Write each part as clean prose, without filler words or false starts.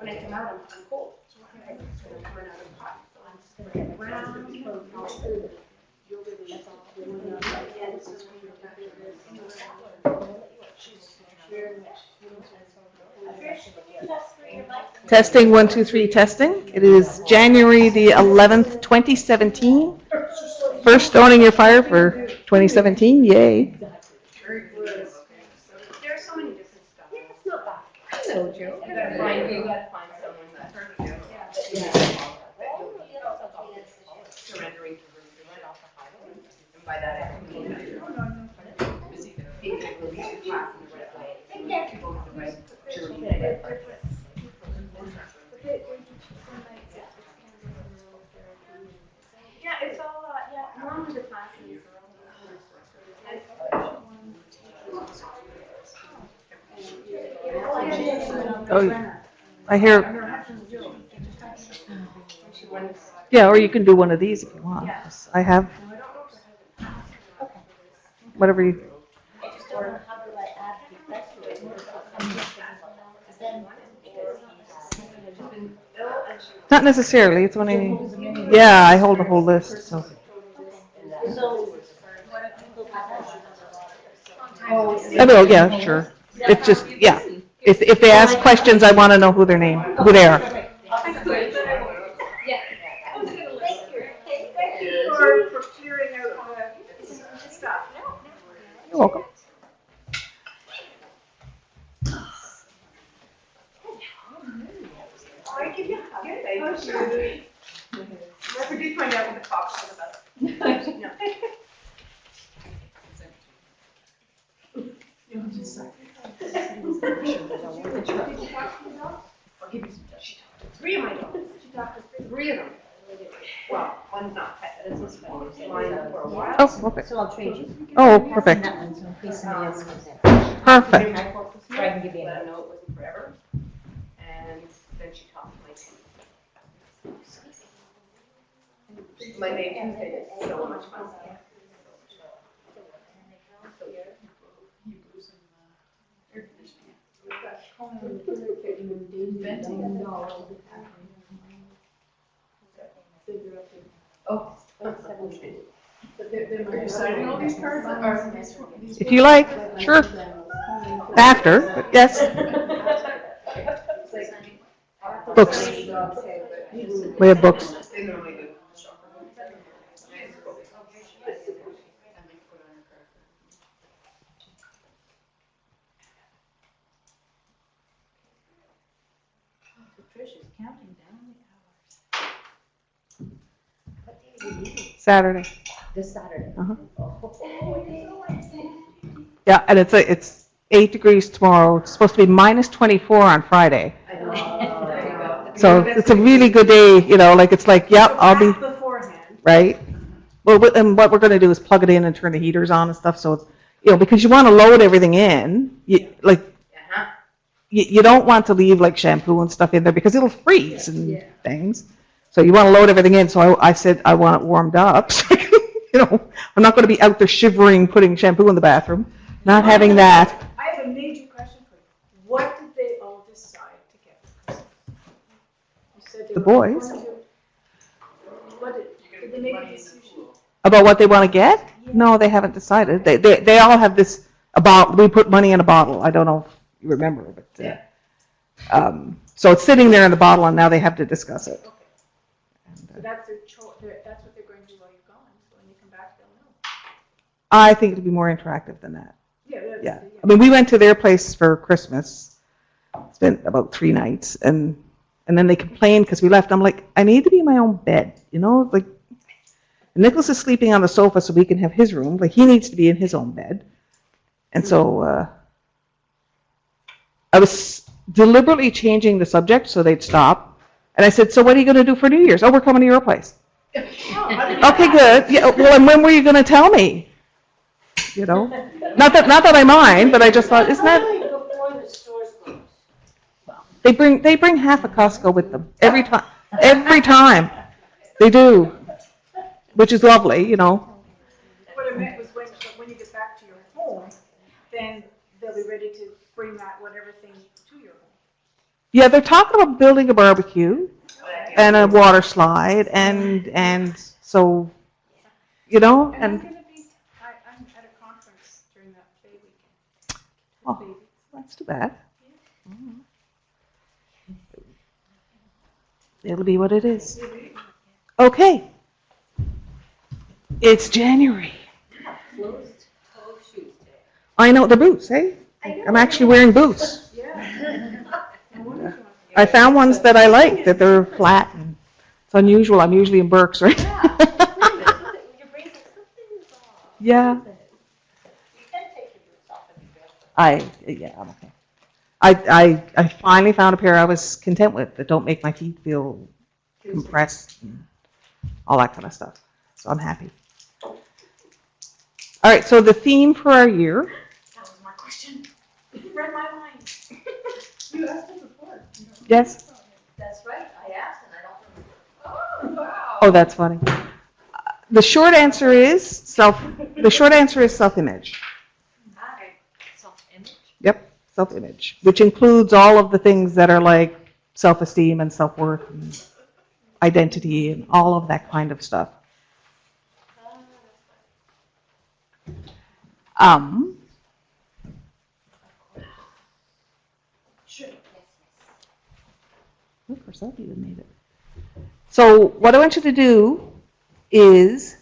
when I come out, I'm cold. I'm coming out of hot. So I'm just gonna get brown. Testing 1, 2, 3 testing. It is January the 11th, 2017. First stoning your fire for 2017. Yay. There are so many different stuff. Yeah, it's not bad. I know, Joe. You gotta find someone that surrendering to right off the highway. And by that I mean being able to lead the class in the right way. People with the right cheerleading. Yeah, it's all normally the classes are all. Oh, I hear. Yeah, or you can do one of these if you want. I have whatever you. Not necessarily. It's when I. Yeah, I hold the whole list. So. I will. Yeah, sure. It's just If they ask questions, I want to know who they are. For clearing out the stuff. You're welcome. I give you a hug. Thank you. Never did find out what the cops was about. No. Three of my dogs. She talked to three of them. Well, one's not pet, but it's this one. It's lined up for a while. Oh, perfect. So I'll trade you. Oh, perfect. That one, so in case somebody else comes in. Perfect. So I can give you Let her a. know it wasn't forever. And then she talked to my team. Monday, Tuesday is so much fun. Oh. Are you signing all these cards? If you like, sure. After, but yes. Books. We have books. Patricia's counting down the hours. Saturday. This Saturday. Uh-huh. Oh. Yeah, and it's 8 degrees tomorrow. It's supposed to be minus 24 on Friday. So it's a really good day, it's like, yeah, I'll be, right? Well, and what we're going to do is plug it in and turn the heaters on and stuff. So, because you want to load everything in, you don't want to leave like shampoo and stuff in there because it'll freeze and things. So you want to load everything in. So I said I want it warmed up. I'm not going to be out there shivering, putting shampoo in the bathroom, not having that. I have a major question for you. What did they all decide to get for Christmas? You said they The were boys. going to. What did they make a decision? About what they want to get? No, they haven't decided. They all have this about. We put money in a bottle. I don't know if you remember, but so it's sitting there in the bottle, and now they have to discuss it. Okay. So that's their choice. That's what they're going to do while you're gone. So when you come back, they'll know. I think it'll be more interactive than that. Yeah. I mean, we went to their place for Christmas. Spent about 3 nights, and then they complained because we left. I'm like, I need to be in my own bed, like. Nicholas is sleeping on the sofa so we can have his room. Like, he needs to be in his own bed. And so I was deliberately changing the subject so they'd stop. And I said, so what are you going to do for New Year's? Oh, we're coming to your place. Okay, good. Yeah, well, and when were you going to tell me? Not that I mind, but I just thought, isn't that... They bring half a Costco with them every time. Every time. They do. Which is lovely, What I meant was when you get back to your home, then they'll be ready to bring that whatever thing to your home. Yeah, they're talking about building a barbecue and a water slide, and so, you know, And I'm and gonna be, I'm at a conference during that Bay weekend. Oh. Baby. that's too bad. It'll be what it is. Okay. It's January. Closed toe shoes day. I know the boots, eh? I'm actually wearing boots. Yeah. I wonder if you want to- I found ones that I like, that they're flat. And it's unusual. I'm usually in Berks, right? Your brain's like, something's off. Yeah. You can take your boots off and be barefoot. I'm okay. I finally found a pair I was content with that don't make my feet feel compressed and all that kind of stuff. So I'm happy. All right, so the theme for our year. That was my question. You read my mind. You asked it before. Yes? That's right, I asked and I don't remember. Oh, wow. Oh, that's funny. The short answer is self-image. Hi. Self-image. Yep, self-image, which includes all of the things that are like self-esteem and self-worth and identity and all of that kind of stuff. Sure. Of course, I've even made it. So what I want you to do is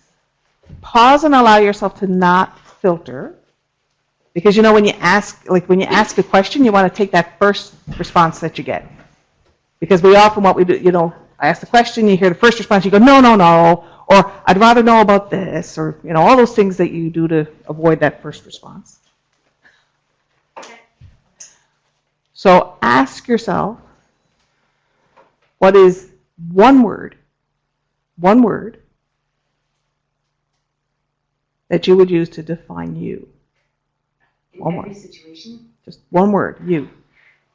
pause and allow yourself to not filter. Because you know when you ask a question, you want to take that first response that you get. Because we often what we do, you know, I ask the question, you hear the first response, you go, no, no, no, or I'd rather know about this, or you know, all those things that you do to avoid that first response. So ask yourself, what is one word that you would use to define you? One word. Every situation. Just one word, you.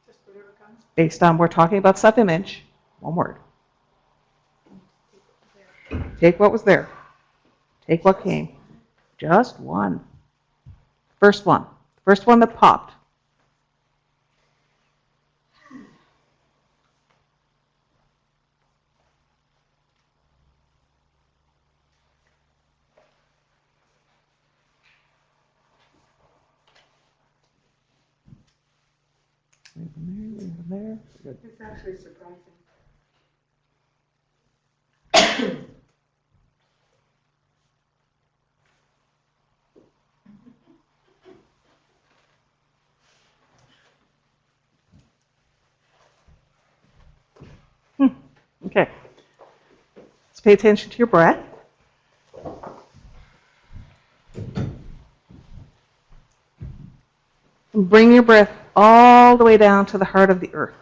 Just whatever comes. Based on, we're talking about self-image, one word. Take what was there. Take what came. Just one. First one. First one that popped. Leave them there. Good. It's actually surprising. Okay. Let's pay attention to your breath. And bring your breath all the way down to the heart of the earth.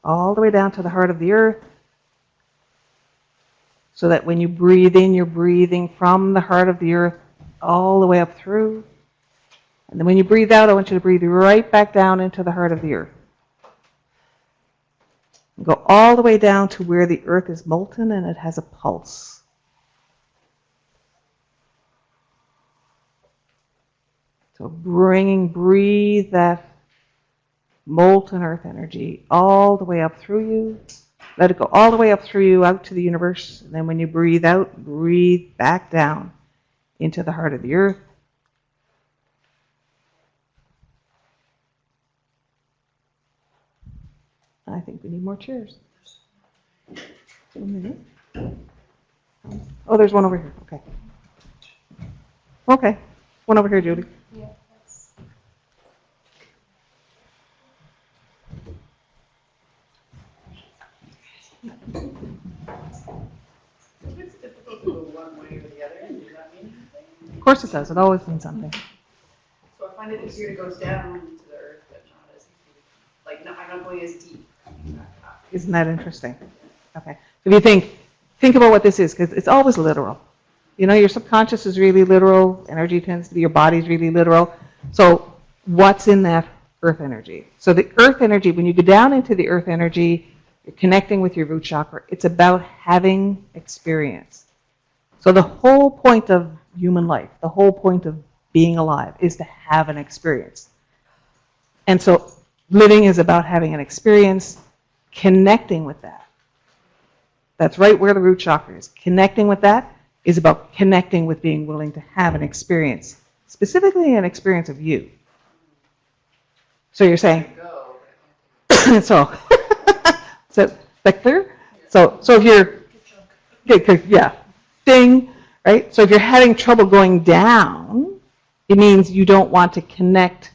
All the way down to the heart of the earth. So that when you breathe in, you're breathing from the heart of the earth all the way up through. And then when you breathe out, I want you to breathe right back down into the heart of the earth. And go all the way down to where the earth is molten and it has a pulse. So breathe that molten earth energy all the way up through you. Let it go all the way up through you, out to the universe. And then when you breathe out, breathe back down into the heart of the earth. I think we need more chairs. 2 minutes. Oh, there's one over here. Okay. Okay. One over here, Judy. Yeah, that's. If it's difficult to go one way or the other, does that mean anything? Of course it does. It always means something. So I find it easier to go down to the earth, but not as easy. Like, no, I'm not going as deep. Isn't that interesting? Okay. If you think about what this is, because it's always literal. You know, your subconscious is really literal. Energy tends to be, your body's really literal. So what's in that earth energy? So the earth energy, when you go down into the earth energy, you're connecting with your root chakra. It's about having experience. So the whole point of human life. The whole point of being alive is to have an experience. And so living is about having an experience, connecting with that. That's right where the root chakra is. Connecting with that is about connecting with being willing to have an experience, specifically an experience of you. So you're saying, so, is that clear? So if you're, yeah, ding, right? So if you're having trouble going down, it means you don't want to connect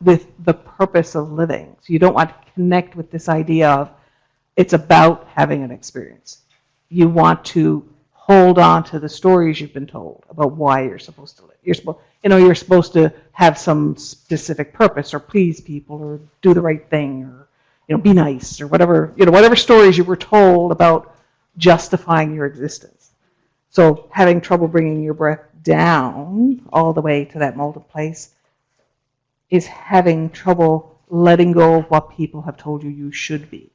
with the purpose of living. So you don't want to connect with this idea of it's about having an experience. You want to hold on to the stories you've been told about why you're supposed to live. You're supposed to have some specific purpose or please people or do the right thing or be nice or whatever, whatever stories you were told about justifying your existence. So having trouble bringing your breath down all the way to that molten place is having trouble letting go of what people have told you should be.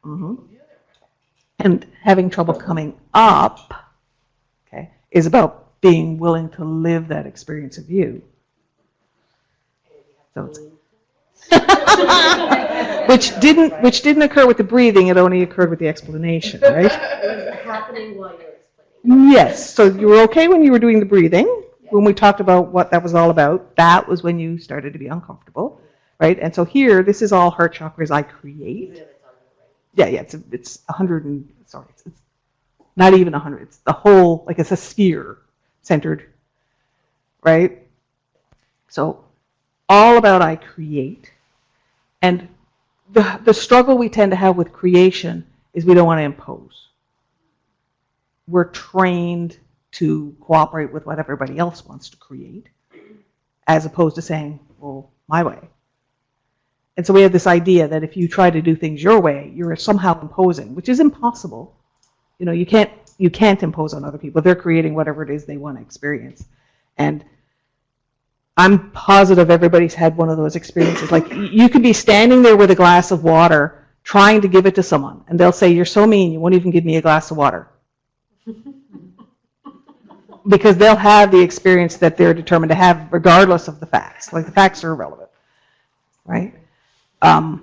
Mm-hmm. And having trouble coming up, okay, is about being willing to live that experience of you. So it's which didn't occur with the breathing, it only occurred with the explanation, right? It was happening while you were explaining. Yes, so you were okay when you were doing the breathing. When we talked about what that was all about, that was when you started to be uncomfortable, right? And so here, this is all heart chakras I create. Yeah, it's 100 and, sorry, it's not even 100. It's the whole, like it's a sphere centered, right? So all about I create. And the struggle we tend to have with creation is we don't want to impose. We're trained to cooperate with what everybody else wants to create, as opposed to saying, well, my way. And so we have this idea that if you try to do things your way, you're somehow imposing, which is impossible. You can't impose on other people. They're creating whatever it is they want to experience. And I'm positive everybody's had one of those experiences. Like you could be standing there with a glass of water trying to give it to someone, and they'll say, you're so mean, you won't even give me a glass of water. Because they'll have the experience that they're determined to have regardless of the facts. Like the facts are irrelevant, right? Going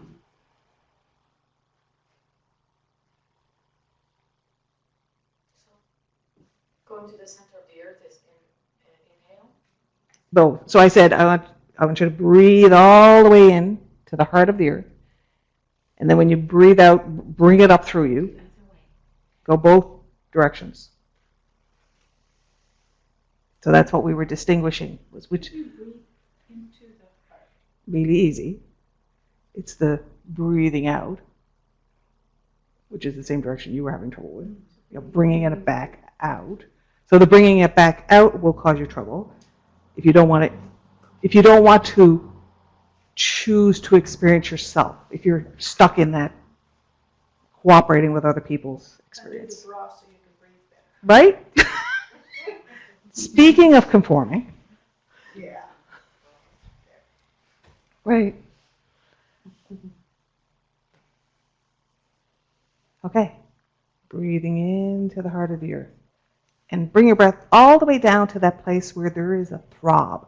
to the center of the earth is inhale. So I said, I want you to breathe all the way in to the heart of the earth. And then when you breathe out, bring it up through you. Go both directions. So that's what we were distinguishing, was which Into the heart. really easy. It's the breathing out, which is the same direction you were having trouble with. Bringing it back out. So the bringing it back out will cause you trouble. If you don't want to choose to experience yourself, if you're stuck in that cooperating with other people's experience. So you can breathe better. Right? Speaking of conforming. Yeah. Right. Okay. Breathing into the heart of the earth. And bring your breath all the way down to that place where there is a throb,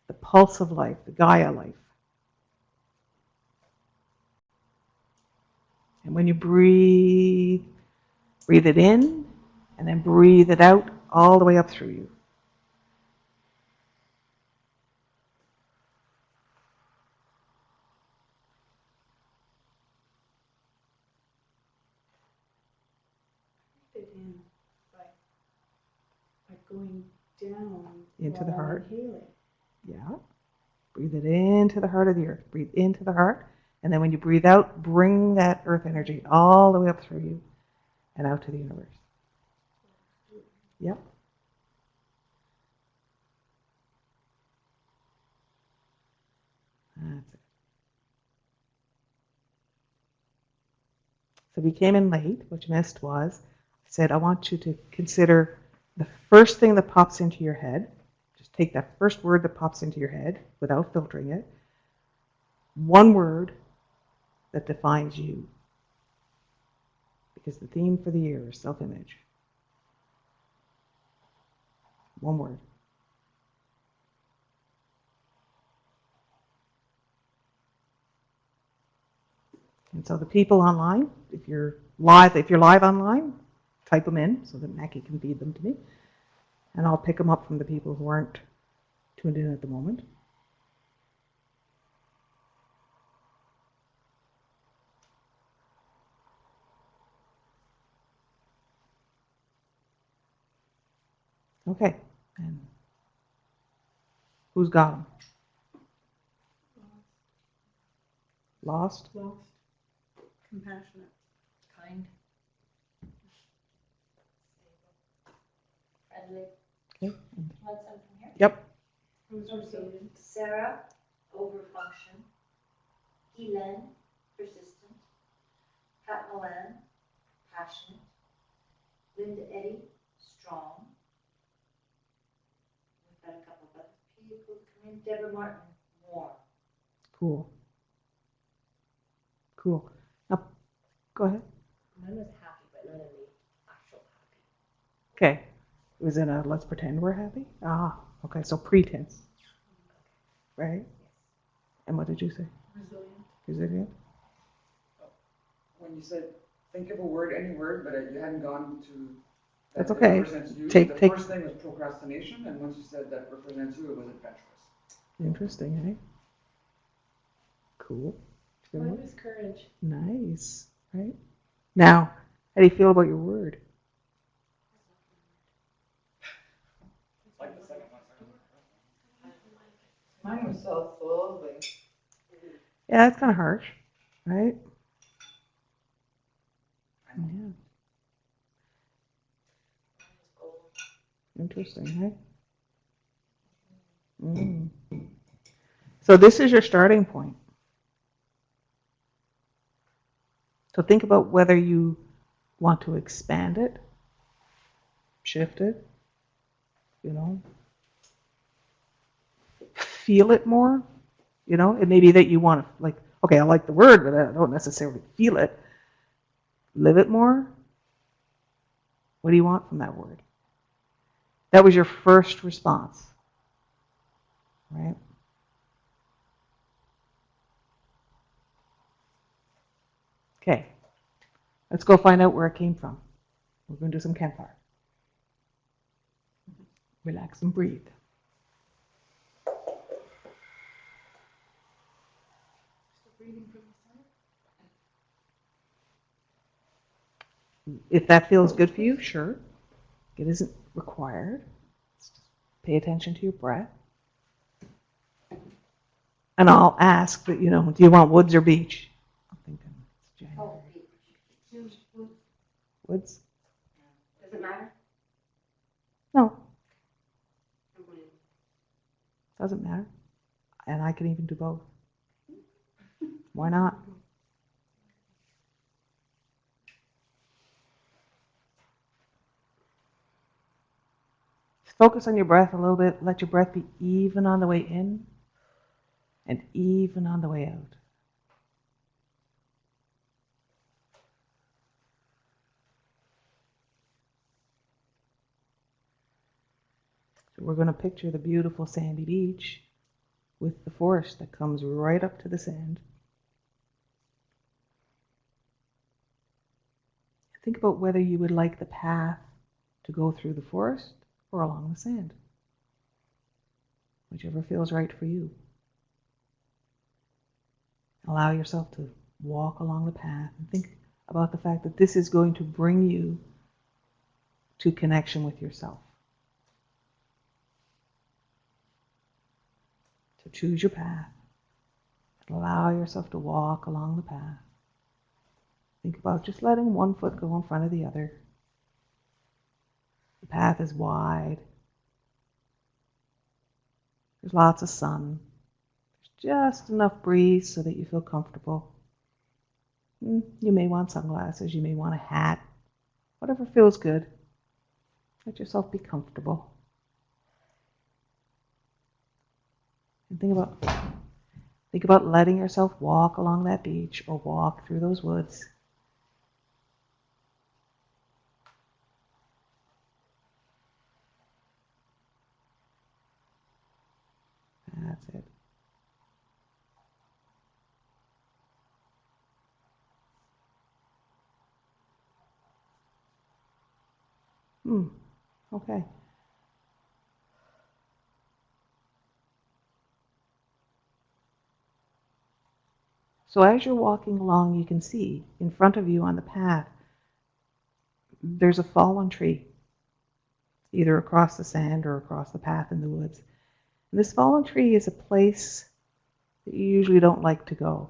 the pulse of life, the Gaia life. And when you breathe it in, and then breathe it out all the way up through you. Breathe it in by going down Into the while heart. inhaling. Yeah. Breathe it into the heart of the earth. Breathe into the heart. And then when you breathe out, bring that earth energy all the way up through you and out to the universe. Yep. That's it. So we came in late. What you missed was, I said, I want you to consider the first thing that pops into your head. Just take that first word that pops into your head without filtering it. One word that defines you. Because the theme for the year is self-image. One word. And so the people online, if you're live online, type them in so that Mackie can feed them to me. And I'll pick them up from the people who aren't tuned in at the moment. Okay. And who's got them? Lost? Lost. Compassionate. Kind. Friendly. Okay. Want some from here? Yep. Who's resilient? Sarah, overfunction. Helen, persistent. Pat Moran, passionate. Linda Eddy, strong. We've got a couple of other people come in. Deborah Martin, warm. Cool. Cool. Now, go ahead. Mine was happy, but none of the actual happy. Okay. It was in a let's pretend we're happy? Ah, okay. So pretense. Right? And what did you say? Resilient. Resilient? When you said, think of a word, any word, but you hadn't gone to That's that okay. represents you. Take- The take- first thing was procrastination, and once you said that represents you, it was adventurous. Interesting, eh? Cool. Mine was courage. Nice. Right? Now, how do you feel about your word? Like the second one. Mine was self-loathing. Yeah, that's kind of harsh, right? Yeah. Interesting, eh? Mm. So this is your starting point. So think about whether you want to expand it, shift it, feel it more. It may be that you want to, like, okay, I like the word, but I don't necessarily feel it. Live it more. What do you want from that word? That was your first response, right? Okay, let's go find out where it came from. We're going to do some campfire. Relax and breathe. Breathing from the center. If that feels good for you, sure. It isn't required. Just pay attention to your breath. And I'll ask that, do you want woods or beach? I'm thinking it's January. Oh, beach. Woods? Does it matter? No, doesn't matter. And I can even do both. Why not? Focus on your breath a little bit. Let your breath be even on the way in and even on the way out. So we're going to picture the beautiful sandy beach with the forest that comes right up to the sand. Think about whether you would like the path to go through the forest or along the sand. Whichever feels right for you. Allow yourself to walk along the path and think about the fact that this is going to bring you to connection with yourself. So choose your path. Allow yourself to walk along the path. Think about just letting one foot go in front of the other. The path is wide. There's lots of sun. There's just enough breeze so that you feel comfortable. You may want sunglasses. You may want a hat. Whatever feels good. Let yourself be comfortable. And think about letting yourself walk along that beach or walk through those woods. That's it. Okay. So as you're walking along, you can see in front of you on the path, there's a fallen tree, either across the sand or across the path in the woods. And this fallen tree is a place that you usually don't like to go.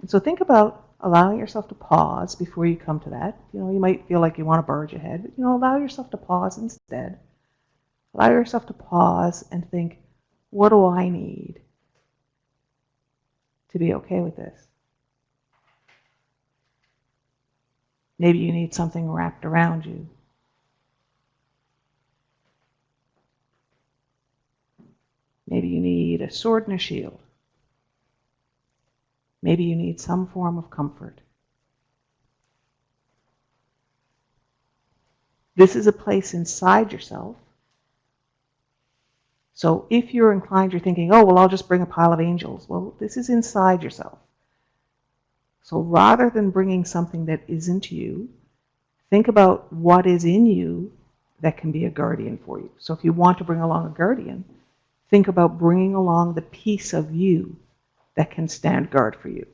And so think about allowing yourself to pause before you come to that. You might feel like you want to barge ahead, but allow yourself to pause instead. Allow yourself to pause and think, what do I need to be okay with this? Maybe you need something wrapped around you. Maybe you need a sword and a shield. Maybe you need some form of comfort. This is a place inside yourself. So if you're inclined, you're thinking, oh, well, I'll just bring a pile of angels. Well, this is inside yourself. So rather than bringing something that isn't you, think about what is in you that can be a guardian for you. So if you want to bring along a guardian, think about bringing along the piece of you that can stand guard for you.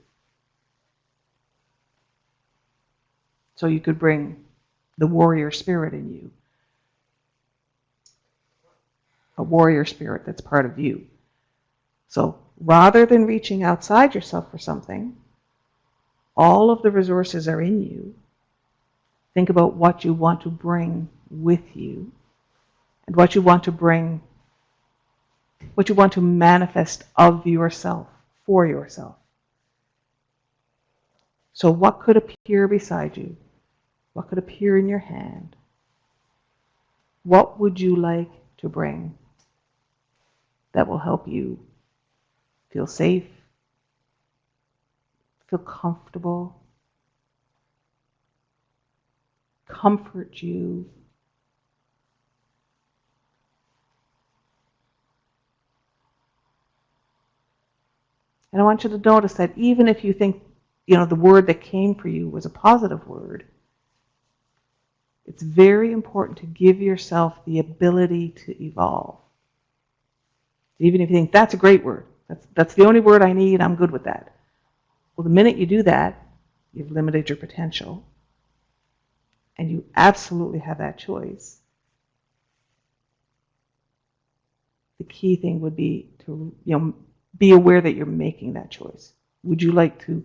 So you could bring the warrior spirit in you, a warrior spirit that's part of you. So rather than reaching outside yourself for something, all of the resources are in you. Think about what you want to bring with you and what you want to bring, what you want to manifest of yourself, for yourself. So what could appear beside you? What could appear in your hand? What would you like to bring that will help you feel safe, feel comfortable, comfort you? And I want you to notice that even if you think, the word that came for you was a positive word, it's very important to give yourself the ability to evolve. Even if you think, that's a great word, that's the only word I need, I'm good with that. Well, the minute you do that, you've limited your potential. And you absolutely have that choice. The key thing would be to be aware that you're making that choice. Would you like to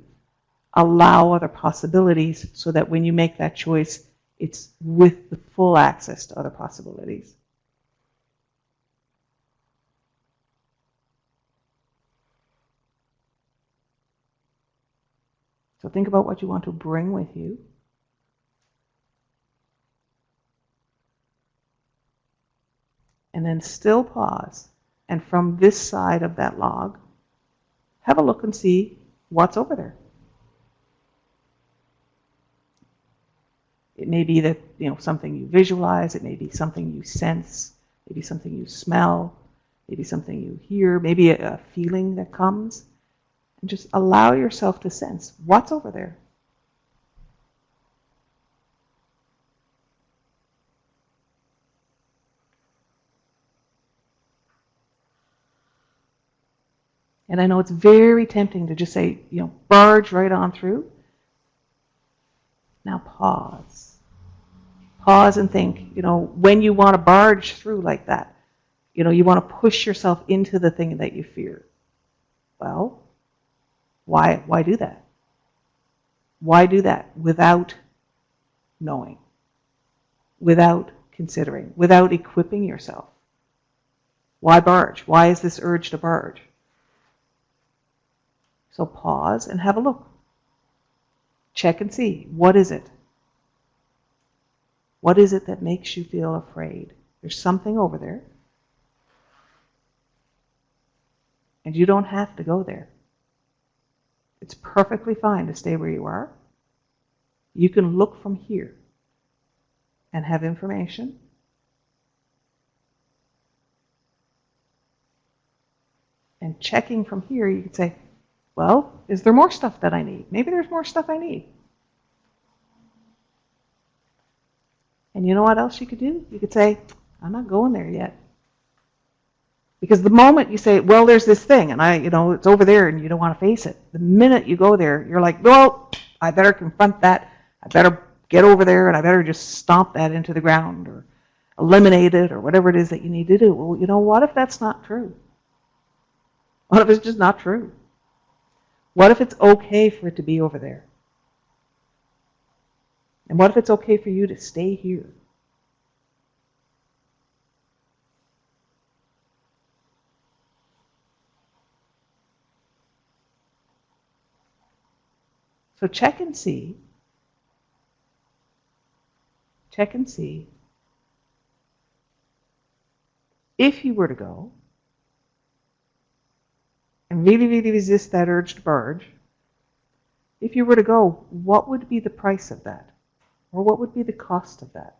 allow other possibilities so that when you make that choice, it's with the full access to other possibilities? So think about what you want to bring with you. And then still pause. And from this side of that log, have a look and see what's over there. It may be that, something you visualize. It may be something you sense. Maybe something you smell. Maybe something you hear. Maybe a feeling that comes. And just allow yourself to sense what's over there. And I know it's very tempting to just say, barge right on through. Now pause. Pause and think, when you want to barge through like that, you want to push yourself into the thing that you fear. Well, why do that? Why do that without knowing, without considering, without equipping yourself? Why barge? Why is this urge to barge? So pause and have a look. Check and see, what is it? What is it that makes you feel afraid? There's something over there. And you don't have to go there. It's perfectly fine to stay where you are. You can look from here and have information And checking from here, you could say, well, is there more stuff that I need? Maybe there's more stuff I need. And you know what else you could do? You could say, I'm not going there yet. Because the moment you say, well, there's this thing, and it's over there, and you don't want to face it. The minute you go there, you're like, well, I better confront that. I better get over there, and I better just stomp that into the ground, or eliminate it, or whatever it is that you need to do. Well, what if that's not true? What if it's just not true? What if it's okay for it to be over there? And what if it's okay for you to stay here? So check and see. Check and see. If you were to go and really, really resist that urge to barge, if you were to go, what would be the price of that? Or what would be the cost of that?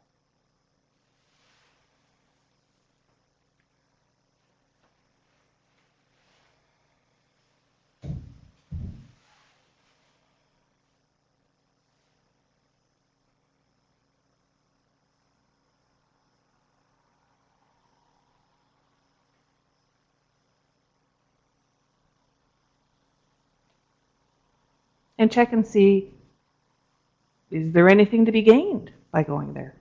And check and see, is there anything to be gained by going there?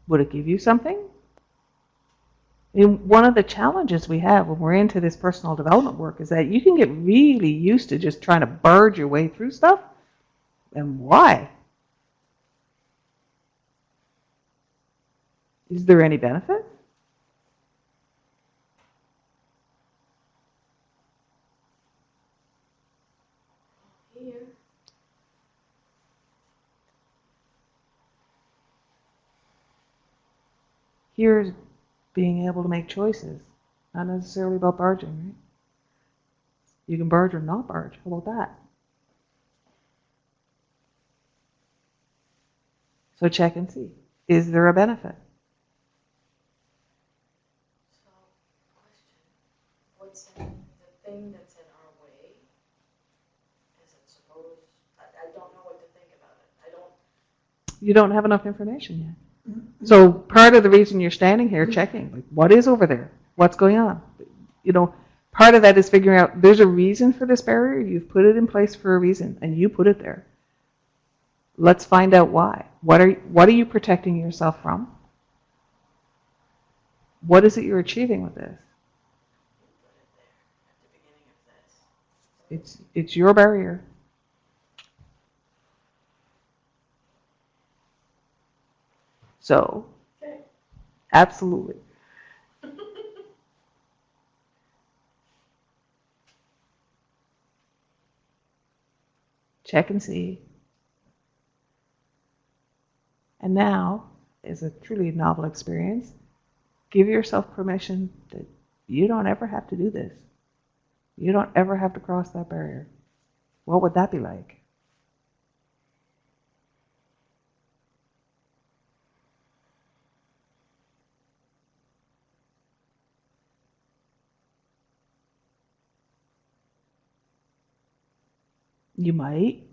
Would it give you something? One of the challenges we have when we're into this personal development work is that you can get really used to just trying to barge your way through stuff. And why? Is there any benefit? Here. Here's being able to make choices, not necessarily about barging, right? You can barge or not barge. How about that? So check and see. Is there a benefit? So, question, what's the thing that's in our way? Is it supposed, I don't know what to think about it. You don't have enough information yet. So part of the reason you're standing here checking, like, what is over there? What's going on? Part of that is figuring out there's a reason for this barrier. You've put it in place for a reason, and you put it there. Let's find out why. What are you protecting yourself from? What is it you're achieving with this? It's your barrier. So, absolutely. Check and see. And now is a truly novel experience. Give yourself permission that you don't ever have to do this. You don't ever have to cross that barrier. What would that be like? You might.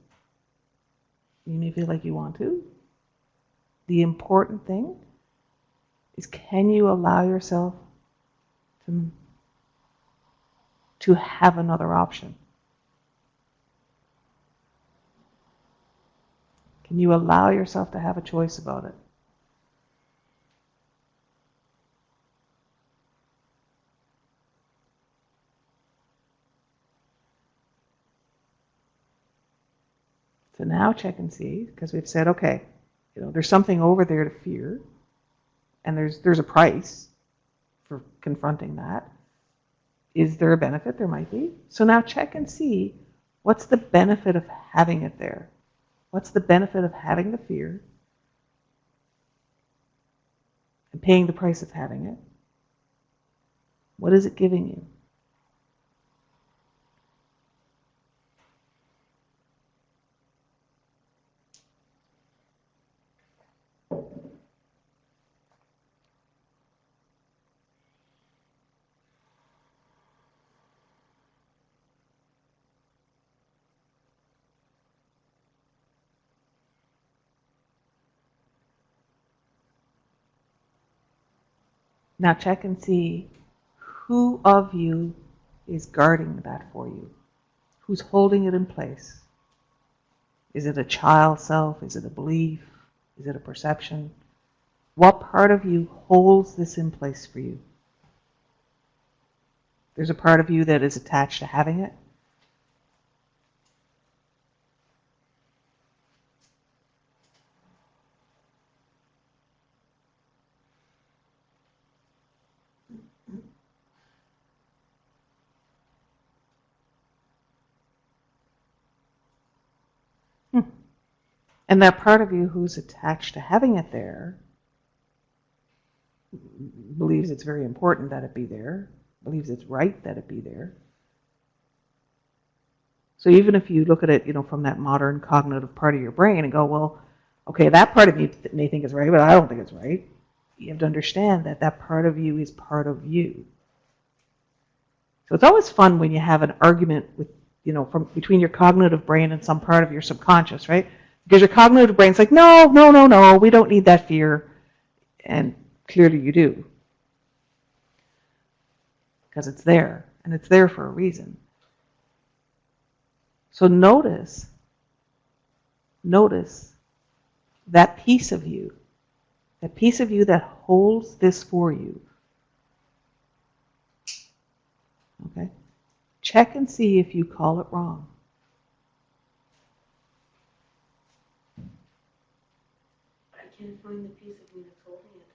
You may feel like you want to. The important thing is, can you allow yourself to have another option? Can you allow yourself to have a choice about it? So now check and see, because we've said, okay, there's something over there to fear, and there's a price for confronting that. Is there a benefit? There might be. So now check and see, what's the benefit of having it there? What's the benefit of having the fear and paying the price of having it? What is it giving you? Now check and see who of you is guarding that for you. Who's holding it in place? Is it a child self? Is it a belief? Is it a perception? What part of you holds this in place for you? There's a part of you that is attached to having it. And that part of you who's attached to having it there believes it's very important that it be there, believes it's right that it be there. So even if you look at it, from that modern cognitive part of your brain and go, well, okay, that part of you may think it's right, but I don't think it's right. You have to understand that that part of you is part of you. So it's always fun when you have an argument with, between your cognitive brain and some part of your subconscious, right? Because your cognitive brain's like, no, we don't need that fear. And clearly you do. Because it's there, and it's there for a reason. So notice that piece of you that holds this for you. Okay? Check and see if you call it wrong. I can't find the piece of me that's holding it.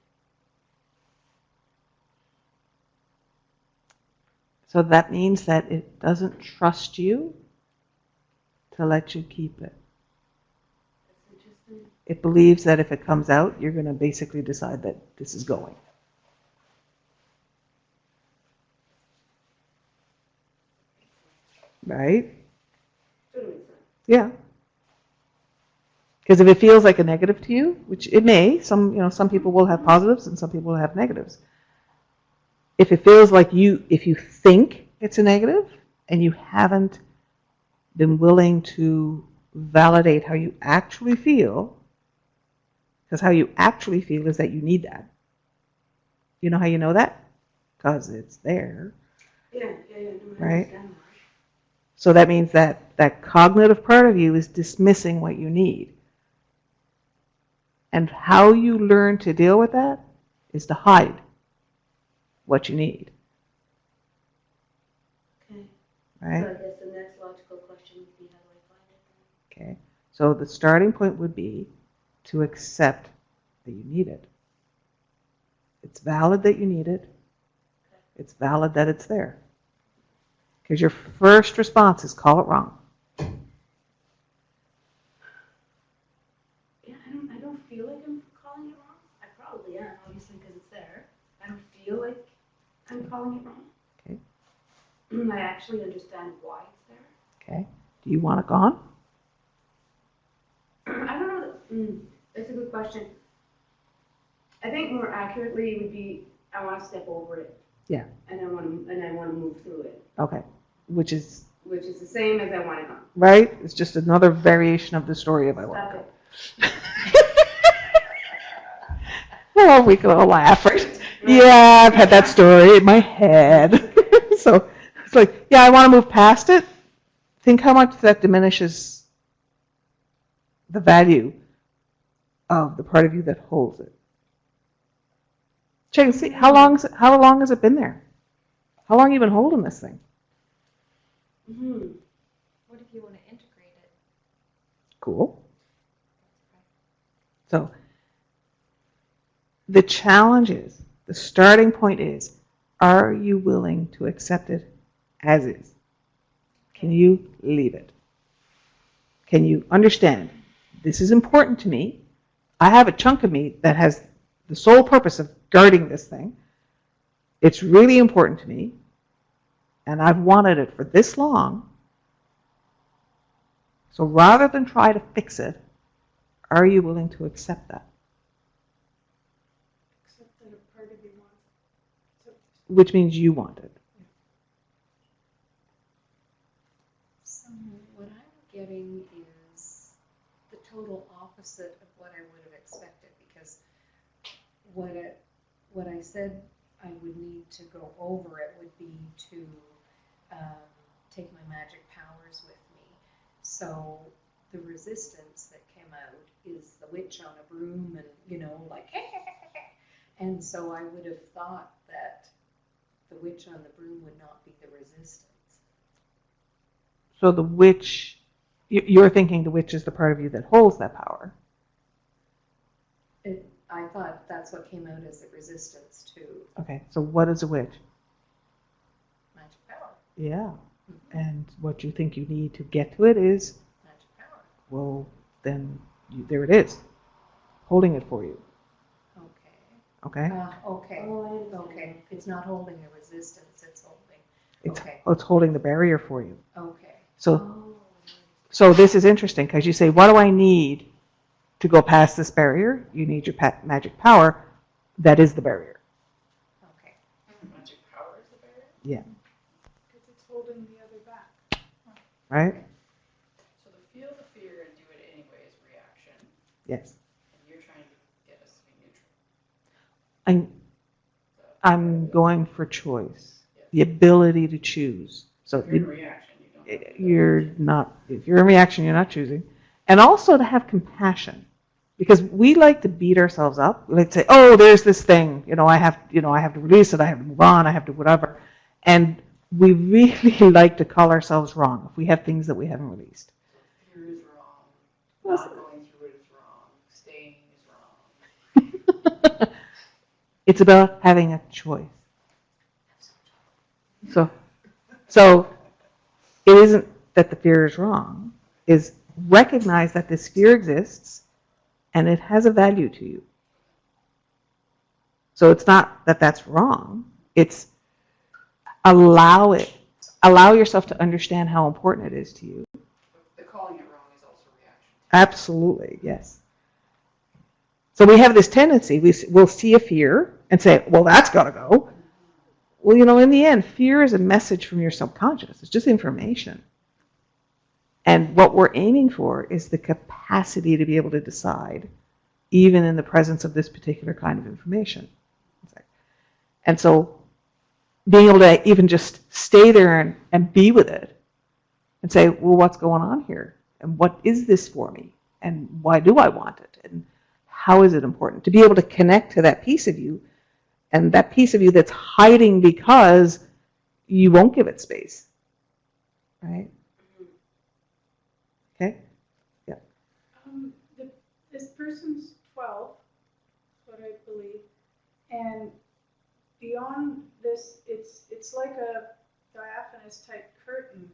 So that means that it doesn't trust you to let you keep it. That's interesting. It believes that if it comes out, you're going to basically decide that this is going. Right? Yeah. Because if it feels like a negative to you, which it may, some people will have positives and some people will have negatives. If it feels like if you think it's a negative and you haven't been willing to validate how you actually feel, because how you actually feel is that you need that. You know how you know that? Because it's there. Yeah. Right? So that means that cognitive part of you is dismissing what you need. And how you learn to deal with that is to hide what you need. Okay. Right? So I guess the next logical question would be, how do I find it then? Okay. So the starting point would be to accept that you need it. It's valid that you need it. It's valid that it's there. Because your first response is call it wrong. Yeah, I don't feel like I'm calling it wrong. I probably am, obviously, because it's there. I don't feel like I'm calling it wrong. Okay. I actually understand why it's there. Okay. Do you want it gone? I don't know. That's a good question. I think more accurately would be, I want to step over it. Yeah. And I want to move through it. Okay. Which is the same as I want it gone. right? It's just another variation of the story of I want Stop it. it. Well, we can all laugh, right? Yeah, I've had that story in my head. So it's like, yeah, I want to move past it. Think how much that diminishes the value of the part of you that holds it. Check and see, how long has it been there? How long have you been holding this thing? What if you want to integrate it? Cool. So the challenge is, the starting point is, are you willing to accept it as is? Can you leave it? Can you understand, this is important to me. I have a chunk of me that has the sole purpose of guarding this thing. It's really important to me, and I've wanted it for this long. So rather than try to fix it, are you willing to accept that? Except that a part of you wants it. Which means you want it. So what I'm getting is the total opposite of what I would have expected, because what I said I would need to go over it would be to take my magic powers with me. So the resistance that came out is the witch on a broom and, you know, like, and so I would have thought that the witch on the broom would not be the resistance. So the witch, you're thinking the witch is the part of you that holds that power. I thought that's what came out as the resistance to Okay, so what is a witch? magic power. Yeah. And what you think you need to get to it is, Magic power. well, then there it is, holding it for you. Okay. Okay? Okay. Oh, Okay. It's not holding the resistance, it's holding. It's, Okay. it's holding the barrier for you. Okay. So this is interesting because you say, what do I need to go past this barrier? You need your magic power. That is the barrier. Okay. Magic power is the barrier? Yeah. Because it's holding the other back. Right? So the feel the fear and do it anyway is reaction, Yes. and you're trying to get us to be neutral. I'm going for choice. The ability to choose. So If you're in reaction, you don't have the you're ability. not, if you're in reaction, you're not choosing. And also to have compassion. Because we like to beat ourselves up. We like to say, oh, there's this thing, I have to release it, I have to move on, I have to whatever. And we really like to call ourselves wrong if we have things that we haven't released. Fear is wrong. Well, Not going through it is wrong. Staying is wrong. It's about having a choice. So it isn't that the fear is wrong, is recognize that this fear exists and it has a value to you. So it's not that that's wrong, it's allow yourself to understand how important it is to you. The calling it wrong is also reaction. Absolutely, yes. So we have this tendency, we'll see a fear and say, well, that's got to go. Well, in the end, fear is a message from your subconscious. It's just information. And what we're aiming for is the capacity to be able to decide, even in the presence of this particular kind of information. And so being able to even just stay there and be with it and say, well, what's going on here? And what is this for me? And why do I want it? And how is it important? To be able to connect to that piece of you, and that piece of you that's hiding because you won't give it space. Right? Okay? Yeah. This person's 12, what I believe, and beyond this, it's like a diaphanous type curtain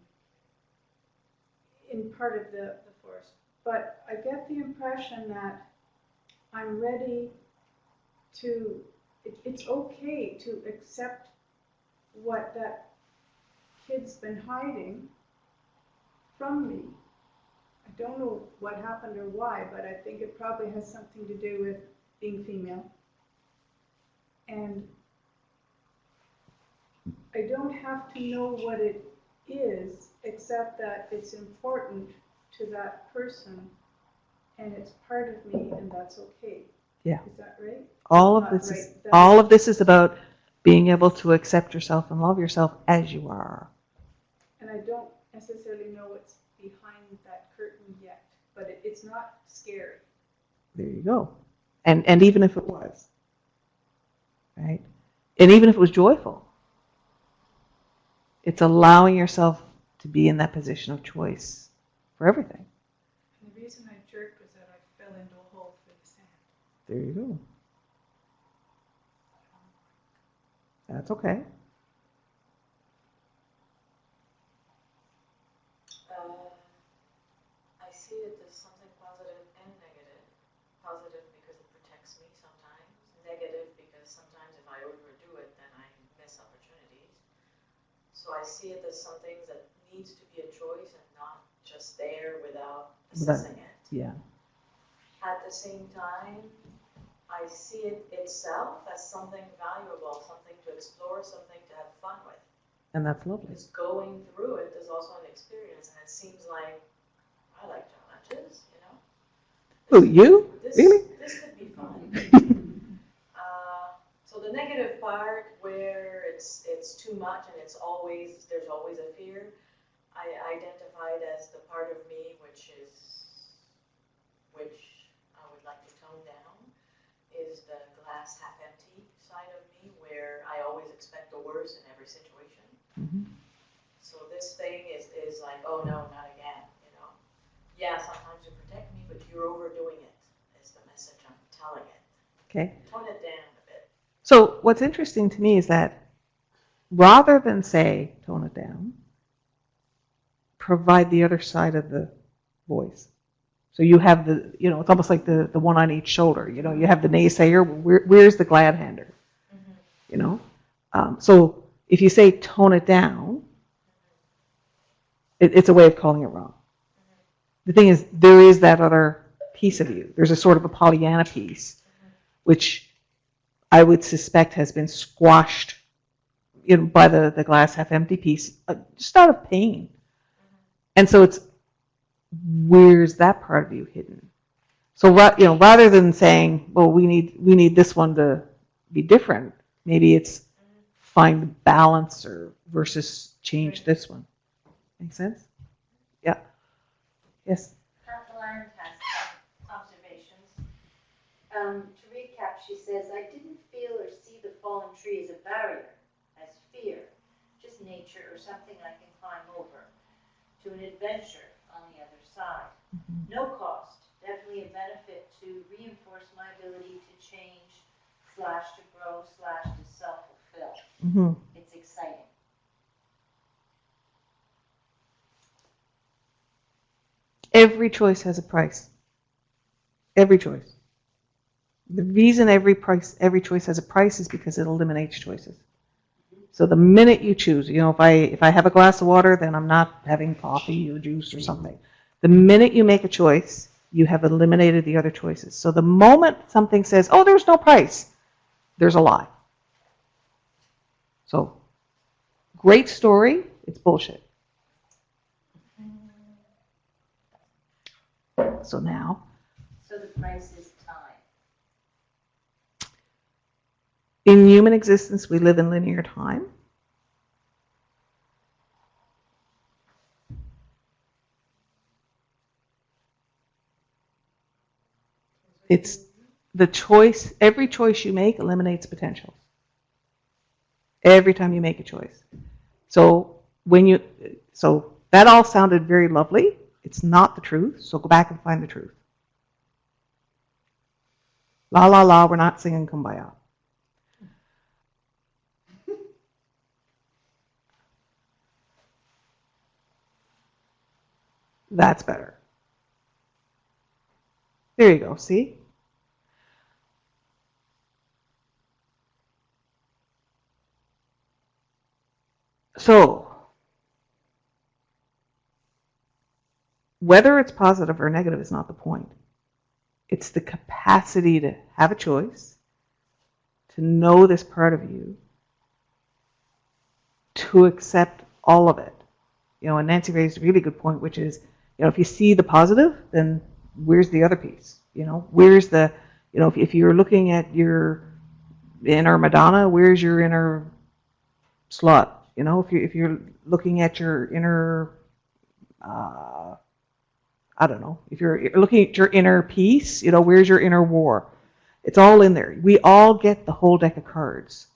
in part of the forest. But I get the impression that I'm ready to, it's okay to accept what that kid's been hiding from me. I don't know what happened or why, but I think it probably has something to do with being female. And I don't have to know what it is, except that it's important to that person, and it's part of me, and that's okay. Yeah. Is that right? All of Not this right. is That's- all of this is about being able to accept yourself and love yourself as you are. And I don't necessarily know what's behind that curtain yet, but it's not scary. There you go. And even if it was, right? And even if it was joyful, it's allowing yourself to be in that position of choice for everything. And the reason I jerked was that I fell into a hole through the sand. There you go. That's okay. I see it as something positive and negative. Positive because it protects me sometimes. Negative because sometimes if I overdo it, then I miss opportunities. So I see it as something that needs to be a choice and not just there without assessing it. Yeah. At the same time, I see it itself as something valuable, something to explore, something to have fun with. And that's lovely. Because going through it is also an experience, and it seems like I like challenges, Who, you? This, Really? This could be fun. So the negative negative part where it's too much and there's always a fear, I identified as the part of me which I would like to tone down, is the glass half empty side of me, where I always expect the worst in every situation. Mhm. So this thing is like, oh no, not again, you know. Yeah, sometimes you protect me, but you're overdoing it, is the message I'm telling it. Okay. Tone it down a bit. So what's interesting to me is that rather than say, tone it down, provide the other side of the voice. So you have the, it's almost like the one on each shoulder. You have the naysayer. Where's the glad hander? So if you say tone it down, it's a way of calling it wrong. The thing is, there is that other piece of you. There's a sort of a Pollyanna piece, which I would suspect has been squashed by the glass half empty piece, just out of pain. And so it's, where's that part of you hidden? So rather than saying, well, we need this one to be different, maybe it's find balance versus change this one. Make sense? Yeah. Yes. Kathleen has some observations. To recap, she says, I didn't feel or see the fallen tree as a barrier, as fear, just nature or something I can climb over, to an adventure on the other side. Mm-hmm. No cost, definitely a benefit to reinforce my ability to change, / to grow, / to self-fulfill. Mm-hmm. It's exciting. Every choice has a price. Every choice. The reason every choice has a price is because it eliminates choices. So the minute you choose, if I have a glass of water, then I'm not having coffee or juice or something. The minute you make a choice, you have eliminated the other choices. So the moment something says, oh, there's no price, there's a lie. So, great story, it's bullshit. So now. So the price is time. In human existence, we live in linear time. It's the choice, every choice you make eliminates potential. Every time you make a choice. So that all sounded very lovely. It's not the truth, so go back and find the truth. La la la, we're not singing Kumbaya. That's better. There you go, see? So, whether it's positive or negative is not the point. It's the capacity to have a choice, to know this part of you, to accept all of it. And Nancy raised a really good point, which is, if you see the positive, then where's the other piece? Where's the, if you're looking at your inner Madonna, where's your inner slut? If you're looking at your inner, I don't know, if you're looking at your inner peace, where's your inner war? It's all in there. We all get the whole deck of cards,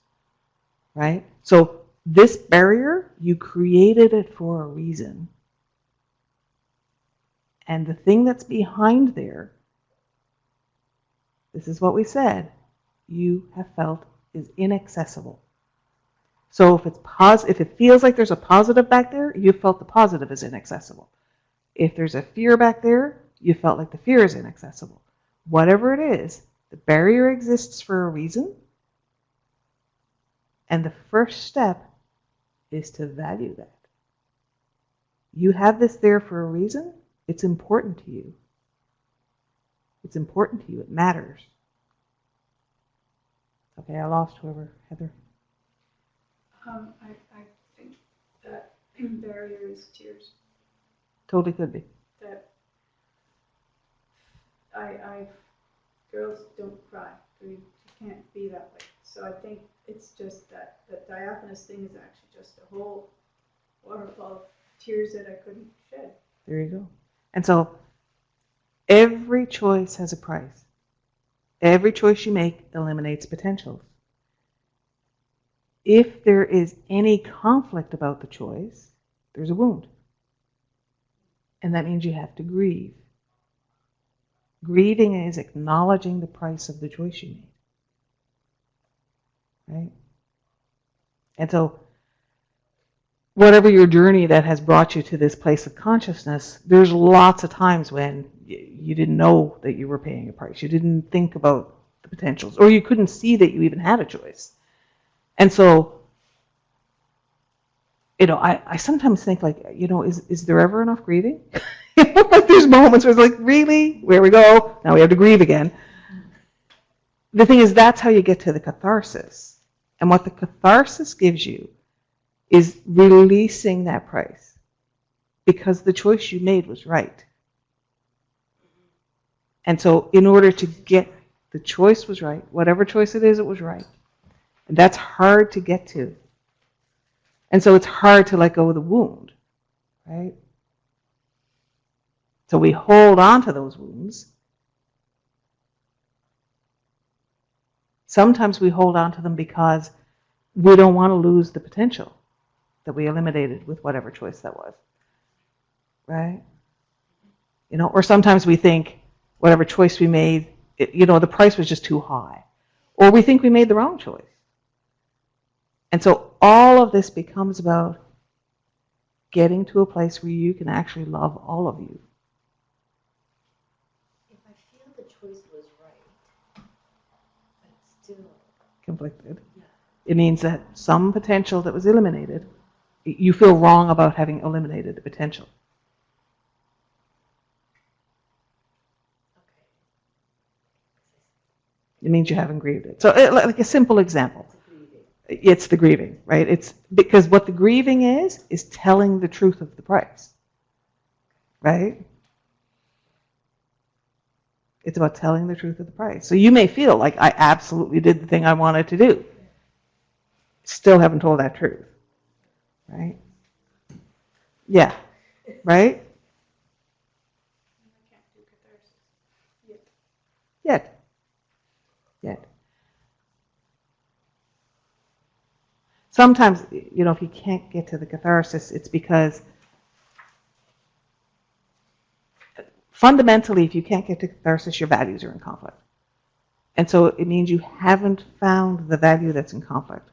right? So this barrier, you created it for a reason. And the thing that's behind there, this is what we said, you have felt is inaccessible. So if it feels like there's a positive back there, you felt the positive is inaccessible. If there's a fear back there, you felt like the fear is inaccessible. Whatever it is, the barrier exists for a reason. And the first step is to value that. You have this there for a reason. It's important to you. It's important to you. It matters. Okay, I lost whoever. Heather. I think that barrier is tears. Totally could be. That girls don't cry. You can't be that way. So I think it's just that the diaphanous thing is actually just a whole waterfall of tears that I couldn't shed. There you go. And so every choice has a price. Every choice you make eliminates potentials. If there is any conflict about the choice, there's a wound. And that means you have to grieve. Grieving is acknowledging the price of the choice you made. Right? And so, whatever your journey that has brought you to this place of consciousness, there's lots of times when you didn't know that you were paying a price. You didn't think about the potentials, or you couldn't see that you even had a choice. And so, I sometimes think like, is there ever enough grieving? Like there's moments where it's like, really? Where we go? Now we have to grieve again. The thing is, that's how you get to the catharsis. And what the catharsis gives you is releasing that price. Because the choice you made was right. And so in order to get, the choice was right, whatever choice it is, it was right. And that's hard to get to. And so it's hard to let go of the wound, right? So we hold on to those wounds. Sometimes we hold on to them because we don't want to lose the potential that we eliminated with whatever choice that was, right? Or sometimes we think whatever choice we made, the price was just too high. Or we think we made the wrong choice. And so all of this becomes about getting to a place where you can actually love all of you. If I feel the choice was right, but it's still Conflicted. Yeah. It means that some potential that was eliminated, you feel wrong about having eliminated the potential. It means you haven't grieved it. So like a simple example. It's the grieving, right? It's because what the grieving is telling the truth of the price, right? It's about telling the truth of the price. So you may feel like I absolutely did the thing I wanted to do. Still haven't told that truth, right? Yeah, right? I can't do catharsis yet. Yet. Sometimes, if you can't get to the catharsis, it's because fundamentally, if you can't get to catharsis, your values are in conflict. And so it means you haven't found the value that's in conflict.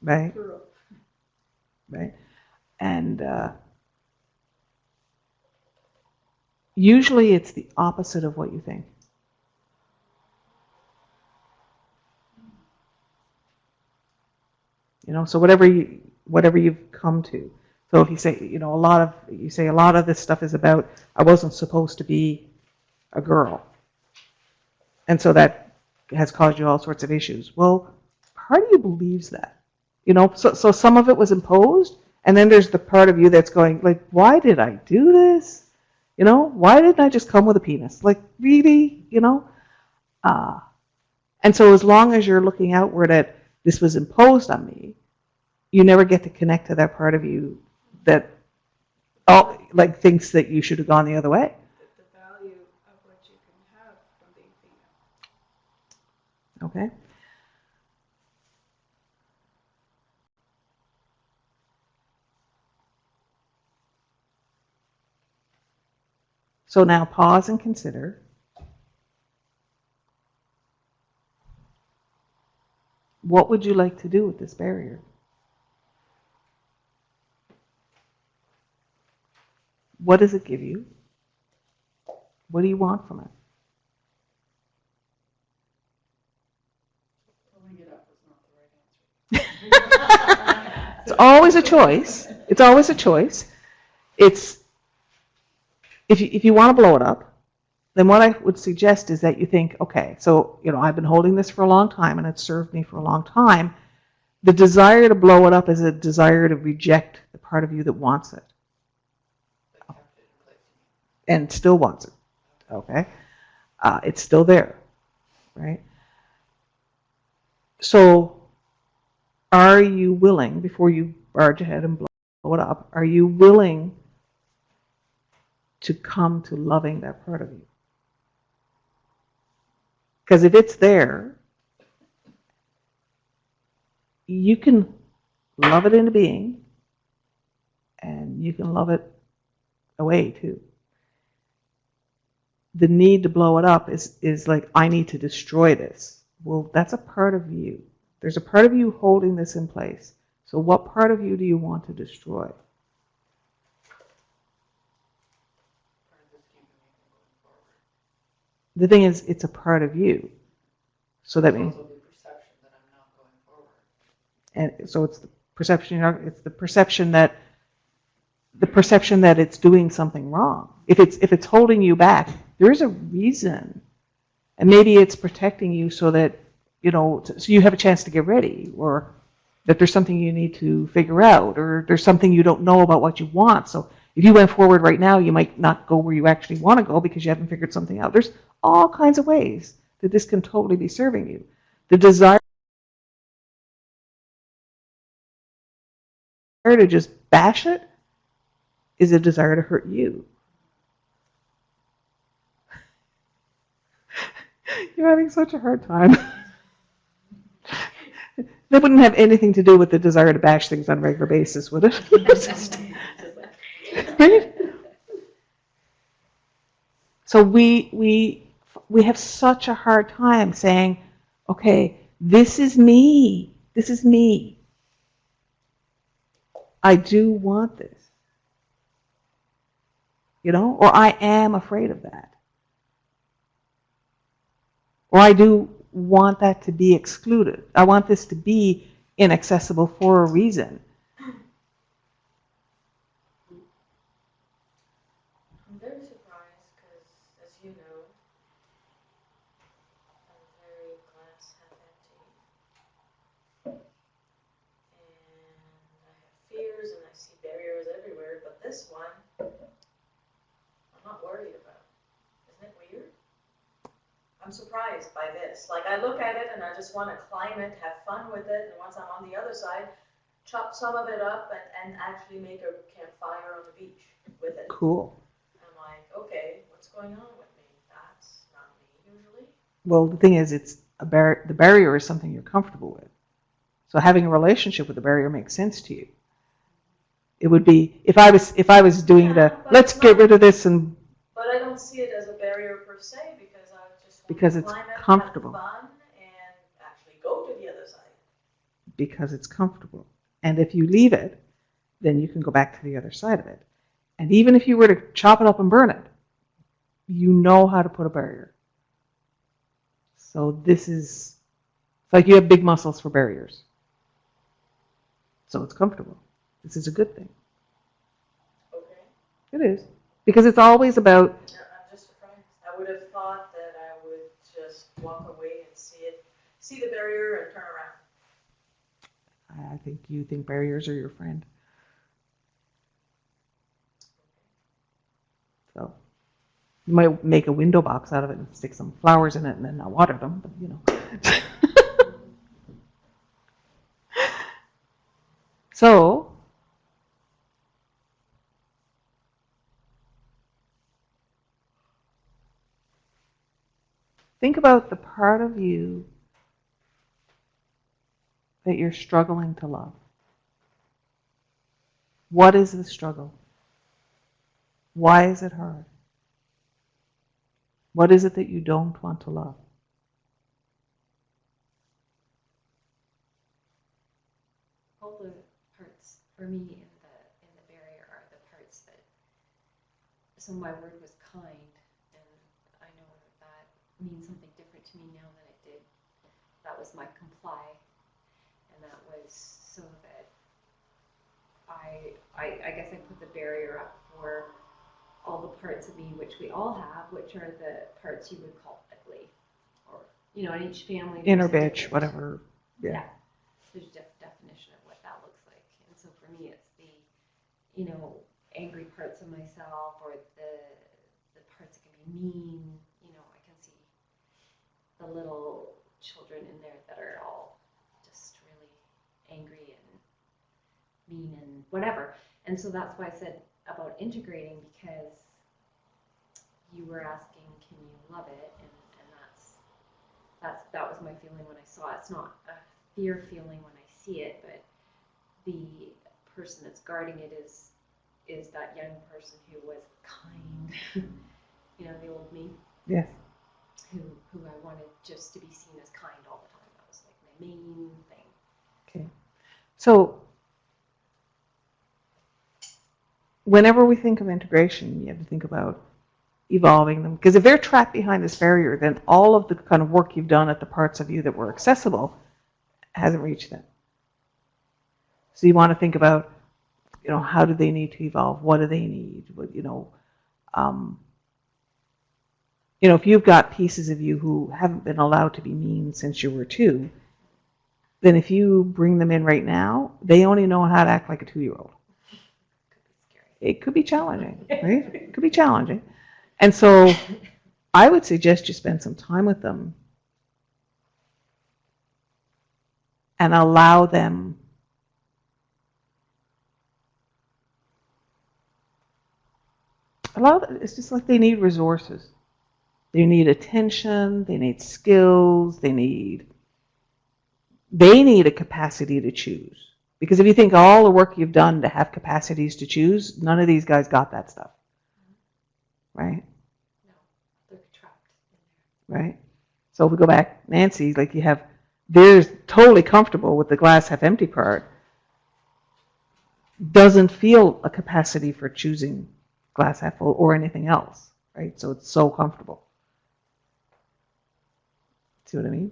Right? Right? And usually it's the opposite of what you think. So whatever you've come to. So if you say, a lot of this stuff is about, I wasn't supposed to be a girl. And so that has caused you all sorts of issues. Well, part of you believes that. So some of it was imposed, and then there's the part of you that's going, like, why did I do this? Why didn't I just come with a penis? Like, really? And so as long as you're looking outward at, this was imposed on me, you never get to connect to that part of you that thinks that you should have gone the other way. The value of what you can have from being female. Okay? So now pause and consider. What would you like to do with this barrier? What does it give you? What do you want from it? Pulling it up is not the right answer. It's always a choice. It's always a choice. It's if you want to blow it up, then what I would suggest is that you think, okay, so I've been holding this for a long time and it's served me for a long time. The desire to blow it up is a desire to reject the part of you that wants it. And still wants it. Okay? It's still there. Right? So are you willing, before you barge ahead and blow it up, are you willing to come to loving that part of you? Because if it's there, you can love it into being, and you can love it away too. The need to blow it up is like, I need to destroy this. Well, that's a part of you. There's a part of you holding this in place. So what part of you do you want to destroy? The thing is, it's a part of you. So that means, also the perception that I'm not going forward. and so it's the perception. It's the perception that it's doing something wrong. If it's holding you back, there is a reason, and maybe it's protecting you so that so you have a chance to get ready, or that there's something you need to figure out, or there's something you don't know about what you want. So if you went forward right now, you might not go where you actually want to go because you haven't figured something out. There's all kinds of ways that this can totally be serving you. The desire to just bash it is a desire to hurt you. You're having such a hard time. That wouldn't have anything to do with the desire to bash things on a regular basis, would it? Right? So we have such a hard time saying, okay, this is me. This is me. I do want this. Or I am afraid of that. Or I do want that to be excluded. I want this to be inaccessible for a reason. I'm very surprised because, as you know, I'm very glass half empty. And I have fears and I see barriers everywhere, but this one, I'm not worried about. Isn't it weird? I'm surprised by this. Like, I look at it and I just want to climb it, have fun with it, and once I'm on the other side, chop some of it up and actually make a campfire on the beach with it. Cool. I'm like, okay, what's going on with me? That's not me usually. Well, the thing is, the barrier is something you're comfortable with. So having a relationship with the barrier makes sense to you. It would be, if I was doing let's get rid of this and. But I don't see it as a barrier per se because I just want Because to it's climb it, comfortable. have fun, and actually go to the other side. Because it's comfortable. And if you leave it, then you can go back to the other side of it. And even if you were to chop it up and burn it, you know how to put a barrier. So it's like you have big muscles for barriers. So it's comfortable. This is a good thing. Okay. It is. Because it's always about. I'm just surprised. I would have thought that I would just walk away and see the barrier and turn around. I think you think barriers are your friend. So you might make a window box out of it and stick some flowers in it and then not water them, but So think about the part of you that you're struggling to love. What is the struggle? Why is it hard? What is it that you don't want to love? All the parts for me in the barrier are the parts that. So my word was kind, and I know that means something different to me now than it did. That was my comply, and that was so that I guess I put the barrier up for all the parts of me which we all have, which are the parts you would call ugly, or in each family. Inner bitch, whatever. Yeah. There's a definition of what that looks like, and so for me, it's the angry parts of myself, or the parts that can be mean. I can see the little children in there that are all angry and mean and whatever. And so that's why I said about integrating, because you were asking, can you love it? And that was my feeling when I saw it. It's not a fear feeling when I see it, but the person that's guarding it is that young person who was kind, you know, the old me. Yes. Who I wanted just to be seen as kind all the time. That was like my main thing. Okay. So whenever we think of integration, you have to think about evolving them. Because if they're trapped behind this barrier, then all of the kind of work you've done at the parts of you that were accessible hasn't reached them. So you want to think about, you know, how do they need to evolve? What do they need? What, you know, if you've got pieces of you who haven't been allowed to be mean since you were 2, then if you bring them in right now, they only know how to act like a 2-year-old. It could be challenging, right? It could be challenging. And so I would suggest you spend some time with them and allow them it's just like they need resources. They need attention, they need skills, they need a capacity to choose. Because if you think all the work you've done to have capacities to choose, none of these guys got that stuff. Right? No, they're trapped in there. Right? So if we go back, Nancy, like they're totally comfortable with the glass half empty part, doesn't feel a capacity for choosing glass half full or anything else. Right? So it's so comfortable. See what I mean?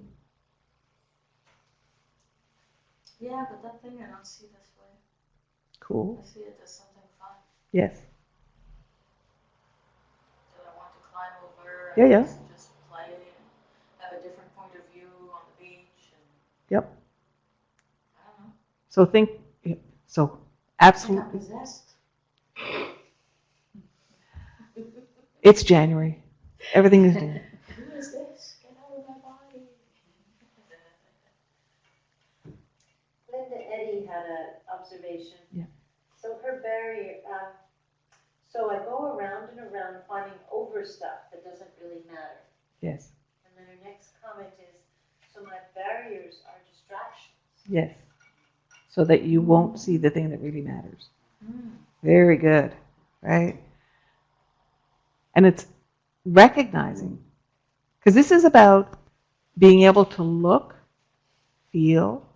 Yeah, but that thing I don't see this way. Cool. I see it as something fun Yes. that I want to climb over Yeah, and yeah. just play and have a different point of view on the beach and Yep. I don't know. So I got absolutely. possessed. It's January. Everything is new. Who is this? Get out of my body. Linda Eddy had an observation. Yeah. So her barrier, so I go around and around finding over stuff that doesn't really matter. Yes. And then her next comment is, so my barriers are distractions. Yes. So that you won't see the thing that really matters. Very good. Right? And it's recognizing, because this is about being able to look, feel,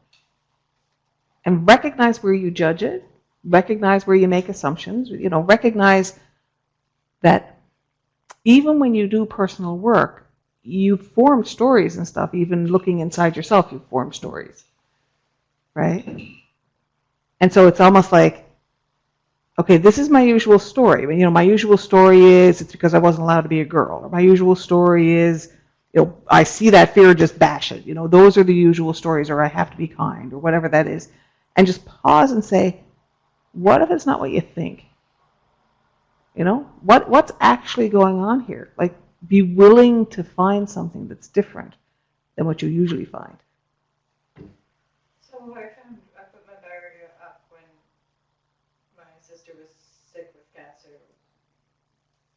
and recognize where you judge it, recognize where you make assumptions, recognize that even when you do personal work, you form stories and stuff. Even looking inside yourself, you form stories, right? And so it's almost like, okay, this is my usual story. My usual story is it's because I wasn't allowed to be a girl. Or my usual story is, I see that fear, just bash it. Those are the usual stories, or I have to be kind, or whatever that is. And just pause and say, what if it's not what you think? What's actually going on here? Like, be willing to find something that's different than what you usually find. So I put my barrier up when my sister was sick with cancer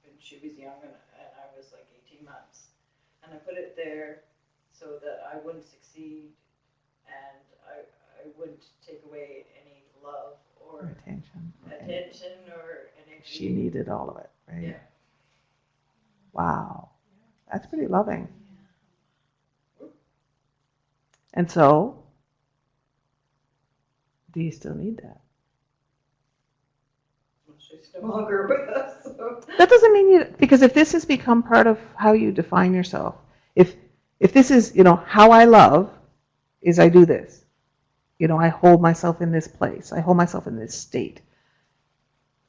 when she was young and I was like 18 months. And I put it there so that I wouldn't succeed and I wouldn't take away any love or Attention. or energy. She needed all of it, right? Yeah. Wow. That's pretty loving. And so, do you still need that? She's no longer with us. So. That doesn't mean because if this has become part of how you define yourself, if this is, how I love is I do this. I hold myself in this place. I hold myself in this state.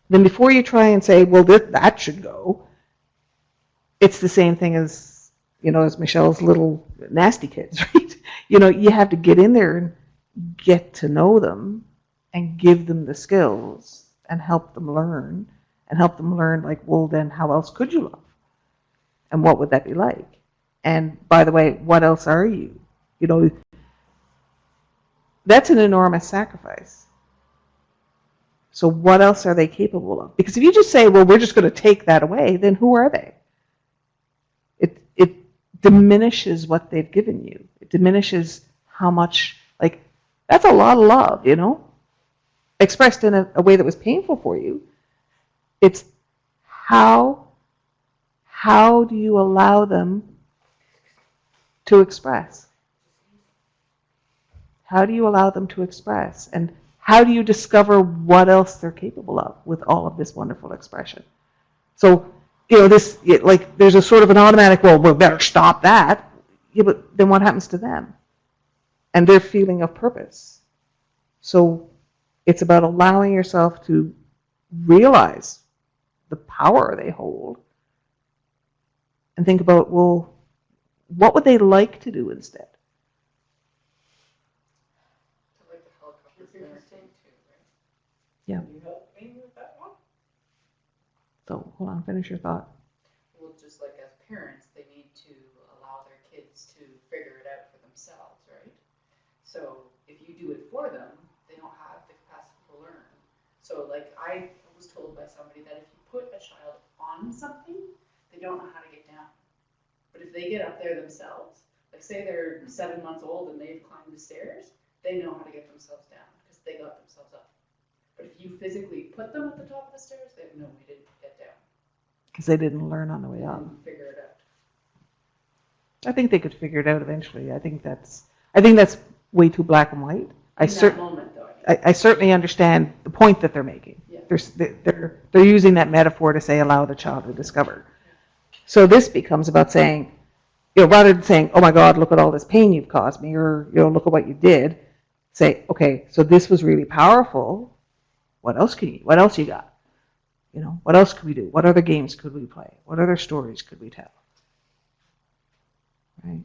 Then before you try and say, well, that should go, it's the same thing as, as Michelle's little nasty kids, right? You have to get in there and get to know them and give them the skills and help them learn like, well, then how else could you love? And what would that be like? And by the way, what else are you? That's an enormous sacrifice. So what else are they capable of? Because if you just say, well, we're just going to take that away, then who are they? It diminishes what they've given you. It diminishes how much, like, that's a lot of love, you know? Expressed in a way that was painful for you. It's how do you allow them to express? How do you allow them to express? And how do you discover what else they're capable of with all of this wonderful expression? So, you know, this, like, there's a sort of an automatic, well, we better stop that. Yeah, but then what happens to them? And their feeling of purpose. So it's about allowing yourself to realize the power they hold and think about, well, what would they like to do instead? Like the helicopter parenting too, right? Yeah. Can you help me with that one? So hold on, finish your thought. Well, just like as parents, they need to allow their kids to figure it out for themselves, right? So if you do it for them, they don't have the capacity to learn. So like I was told by somebody that if you put a child on something, they don't know how to get down. But if they get up there themselves, like say they're 7 months old and they've climbed the stairs, they know how to get themselves down because they got themselves up. But if you physically put them at the top of the stairs, they have no way to get down. Because they didn't learn on the way up. And figure it out. I think they could figure it out eventually. I think that's way too black and white. In that moment, though. I certainly understand the point that they're making. Yeah. They're using that metaphor to say allow the child to discover. So this becomes about saying, you know, rather than saying, oh my God, look at all this pain you've caused me, or, you know, look at what you did, say, okay, so this was really powerful. What else you got? You know, what else could we do? What other games could we play? What other stories could we tell? Right?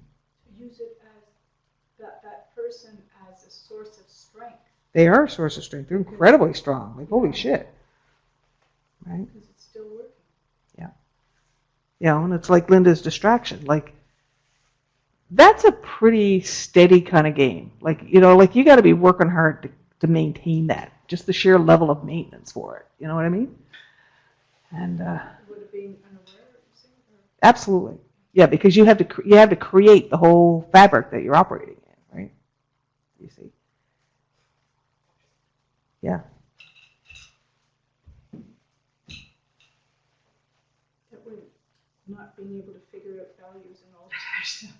Use it as that person as a source of strength. They are a source of strength. They're incredibly strong. Like, holy shit. Right? Because it's still working. You know, and it's like Linda's distraction. Like, that's a pretty steady kind of game. Like, you know, like you got to be working hard to maintain that. Just the sheer level of maintenance for it. You know what I mean? And Would it be unaware, you say? absolutely, yeah, because you have to create the whole fabric that you're operating in, right? You see? Yeah. That we're not being able to figure out values and all that other stuff.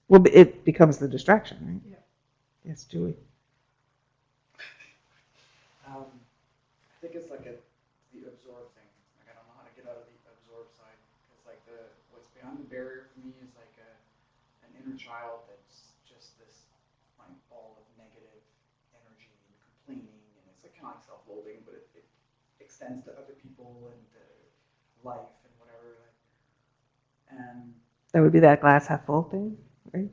Well, it becomes the distraction, right? Yeah. Yes, Julie. I think it's like the absorb thing. Like I don't know how to get out of the absorb side because like what's behind the barrier for me is like an inner child that's just this like ball of negative energy and complaining, and it's like kind of like self-loathing, but it extends to other people and to life and whatever. Like, and That would be that glass half full thing, right?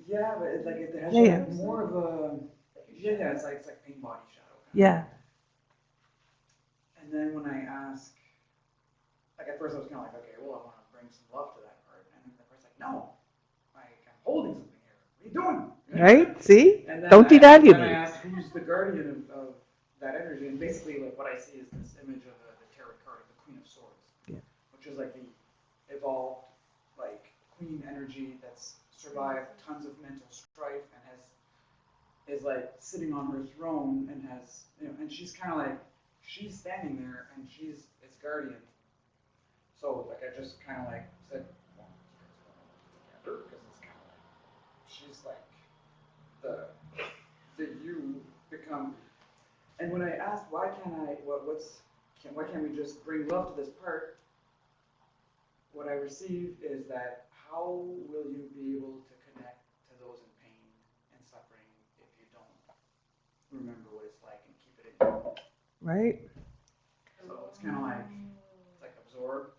yeah, but it has Yeah, like more of a it's like pain body shadow. Yeah. And then when I ask, like at first I was kind of like, okay, well I want to bring some love to that part, and then the person's like, no, I'm holding something here. What are you doing? Right? See? And then Don't devalue Then me. I asked who's the guardian of that energy, and basically like what I see is this image of the tarot card of the Queen of Swords, which is like the evolved like queen energy that's survived tons of mental strife and is like sitting on her throne and has, you know, and she's kind of like, she's standing there and she's its guardian. So like I just kind of like said, well, together, because it's kind of like she's like the you become. And when I asked why can't I, why can't we just bring love to this part? What I received is that how will you be able to connect to those in pain and suffering if you don't remember what it's like and keep it in you? Right? So it's kind of like absorb,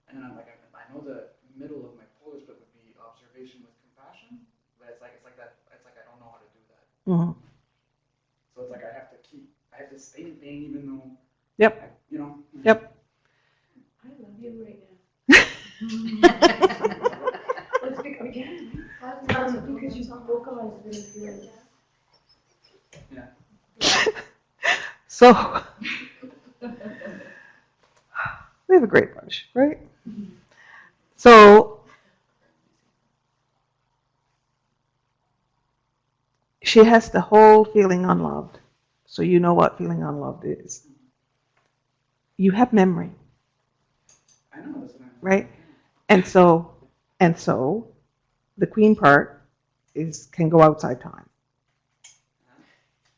and then I know the middle of my polar split would be observation with compassion, but it's like that. It's like I don't know how to do that. Mm-hmm. So it's like I have to stay in pain even though. Yep. You know. Yep. I love you right now. Let's begin again. Because you vocalize this with you. Yeah. So, we have a great bunch, right? So, she has the whole feeling unloved. So you know what feeling unloved is. You have memory, I know this one. right? And so the queen part can go outside time.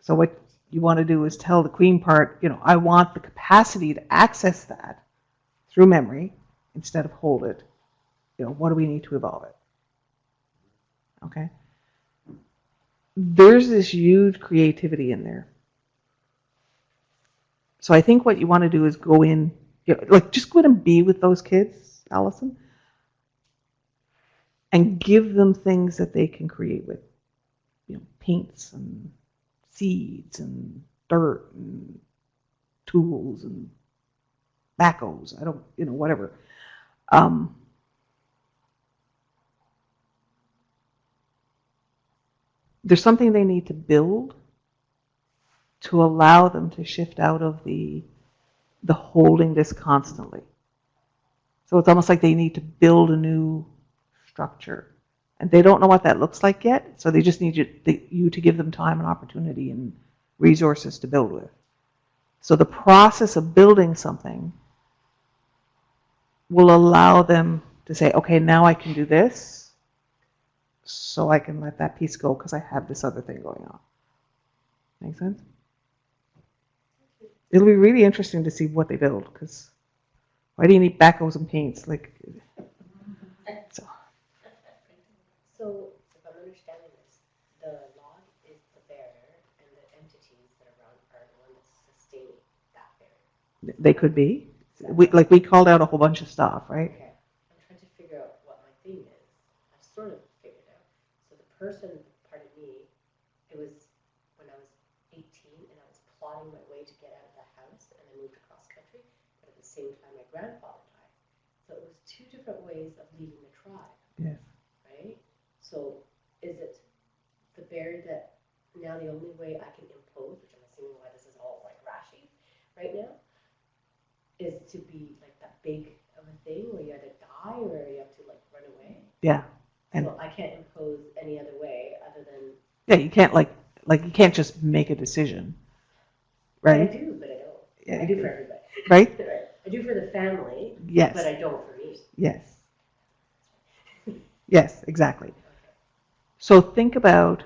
So what you want to do is tell the queen part, I want the capacity to access that through memory instead of hold it. What do we need to evolve it? Okay? There's this huge creativity in there. So I think what you want to do is go in, just go in and be with those kids, Allison, and give them things that they can create with, paints and seeds and dirt and tools and backhoes. I don't, whatever. There's something they need to build to allow them to shift out of the holding this constantly. So it's almost like they need to build a new structure. And they don't know what that looks like yet, so they just need you to give them time and opportunity and resources to build with. So the process of building something will allow them to say, okay, now I can do this, so I can let that piece go because I have this other thing going on. Make sense? It'll be really interesting to see what they build, because why do you need backhoes and paints? So, if I'm understanding this, the log is the barrier, and the entities that are around are the ones sustaining that barrier. They could be. We called out a whole bunch of stuff, right? Okay. I'm trying to figure out what my theme is. I've sort of figured out. So the person, part of me, it was when I was 18 and I was plotting my way to get out of the house and I moved across country, but at the same time my grandfather died. So it was two different ways of leaving the tribe. Yes. Right? So is it the barrier that now the only way I can impose, which I'm assuming why this is all like rashy right now, is to be like that big of a thing where you either die or you have to like run away? Yeah. And so I can't impose any other way other than. Yeah, you can't you can't just make a decision, right? I do, but I don't. Yeah, I do for everybody. Right? I do for the family. Yes. But I don't for me. Yes. Yes, exactly. So think about,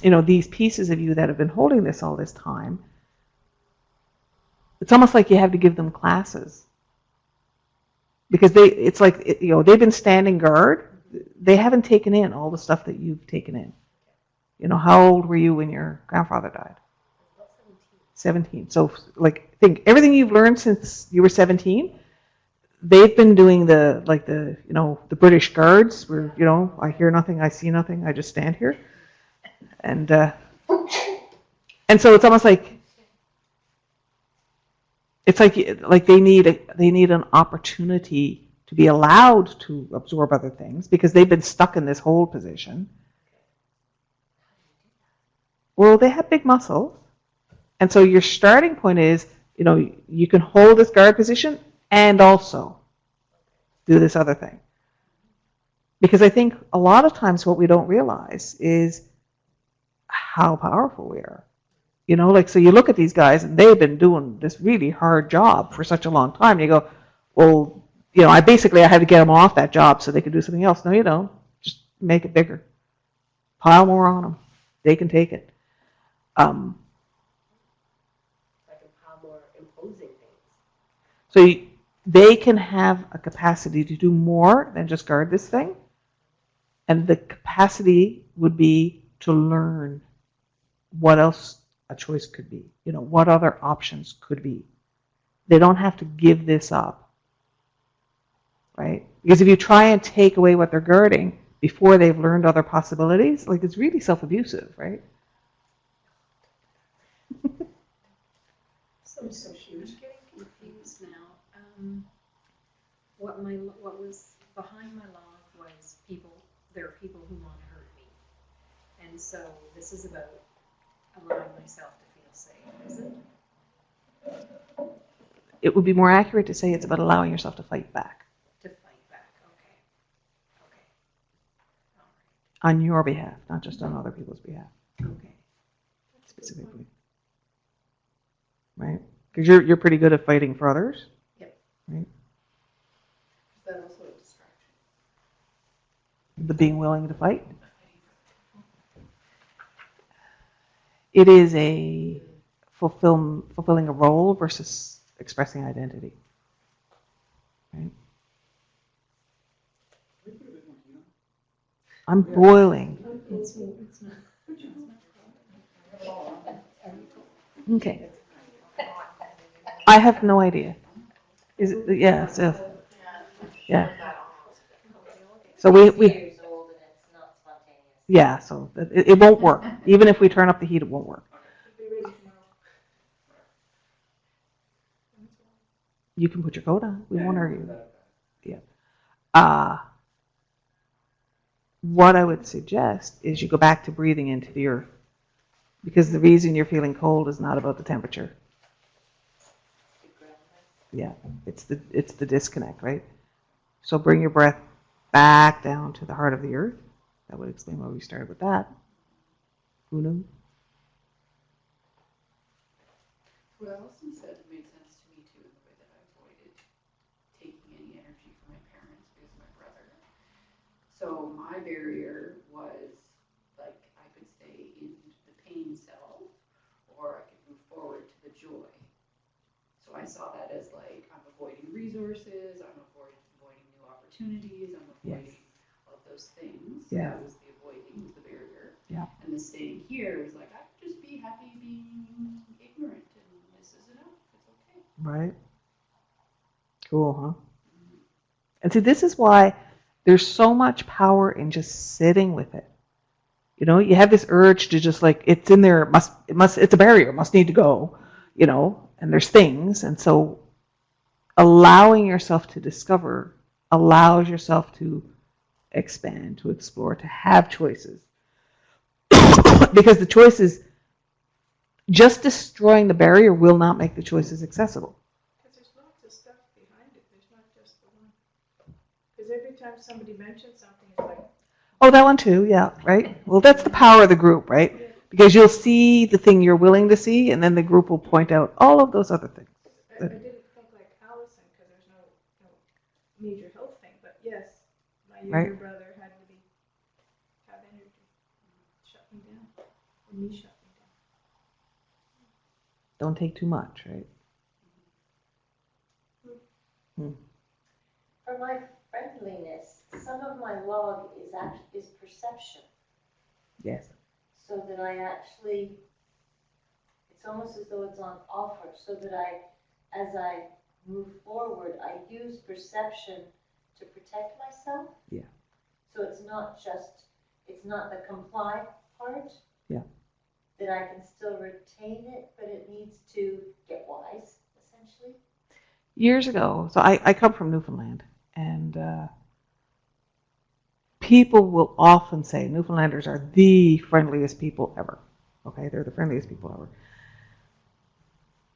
these pieces of you that have been holding this all this time. It's almost like you have to give them classes. Because they've been standing guard. They haven't taken in all the stuff that you've taken in. How old were you when your grandfather died? 17. So, think everything you've learned since you were 17. They've been doing the British Guards, where I hear nothing, I see nothing, I just stand here, and so it's almost like they need an opportunity to be allowed to absorb other things because they've been stuck in this hold position. Well, they have big muscles, and so your starting point is you can hold this guard position and also do this other thing. Because I think a lot of times what we don't realize is how powerful we are. So you look at these guys and they've been doing this really hard job for such a long time. You go, well, I had to get them off that job so they could do something else. No, you don't. Just make it bigger. Pile more on them. They can take it. I can pile more imposing things. So they can have a capacity to do more than just guard this thing. And the capacity would be to learn what else a choice could be. What other options could be. They don't have to give this up. Right? Because if you try and take away what they're guarding before they've learned other possibilities, it's really self-abusive, right? So I'm getting confused now. What was behind my log was there are people who want to hurt me. And so this is about allowing myself to feel safe, is it? It would be more accurate to say it's about allowing yourself to fight back To fight back, okay. Okay. All on your behalf, not just on other people's behalf, right, okay. specifically. Right? Because you're pretty good at fighting for others. Yep. Right? Is that also a distraction? The being willing to fight. It is a fulfilling a role versus expressing identity. Right? I'm boiling. It's not. Okay. I have no idea. Is it? Yeah. So. Yeah. So we. Years old and it's not spontaneous. Yeah. So it won't work. Even if we turn up the heat, it won't work. You can put your coat on. We won't argue. Yeah. What I would suggest is you go back to breathing into the earth, because the reason you're feeling cold is not about the temperature. Yeah, it's the disconnect, right? So bring your breath back down to the heart of the earth. That would explain why we started with that. Who knew? What Allison said made sense to me too, in the way that I avoided taking any energy from my parents because of my brother. So my barrier was like I could stay in the pain cell, or I could move forward to the joy. So I saw that as like I'm avoiding resources, I'm avoiding new opportunities, I'm avoiding all of those things. So Yeah. that was the avoiding, was the barrier. Yeah. And the staying here is like I could just be happy being ignorant. This is enough. It's okay. Right. Cool, huh? And see, this is why there's so much power in just sitting with it. You know, you have this urge to just like, it's in there, it's a barrier, must need to go, you know, and there's things. And so allowing yourself to discover allows yourself to expand, to explore, to have choices. Because the choices, just destroying the barrier will not make the choices accessible. Because there's lots of stuff behind it, there's not just the one. Because every time somebody mentions something, it's like, Oh, that one too, yeah, right? Well, that's the power of the group, right? Because you'll see the thing you're willing to see, and then the group will point out all of those other things. I didn't think like Allison, because there's no major health thing, but yes, my younger brother had really have energy, shut me down, and me shut me down. Don't take too much, right? For my friendliness, some of my log is perception. Yes. So that I actually, it's almost as though it's on offer, so that as I move forward, I use perception to protect myself. Yeah. So it's not the comply part. Yeah. That I can still retain it, but it needs to get wise, essentially. Years ago, so I come from Newfoundland, and people will often say Newfoundlanders are the friendliest people ever. Okay, they're the friendliest people ever.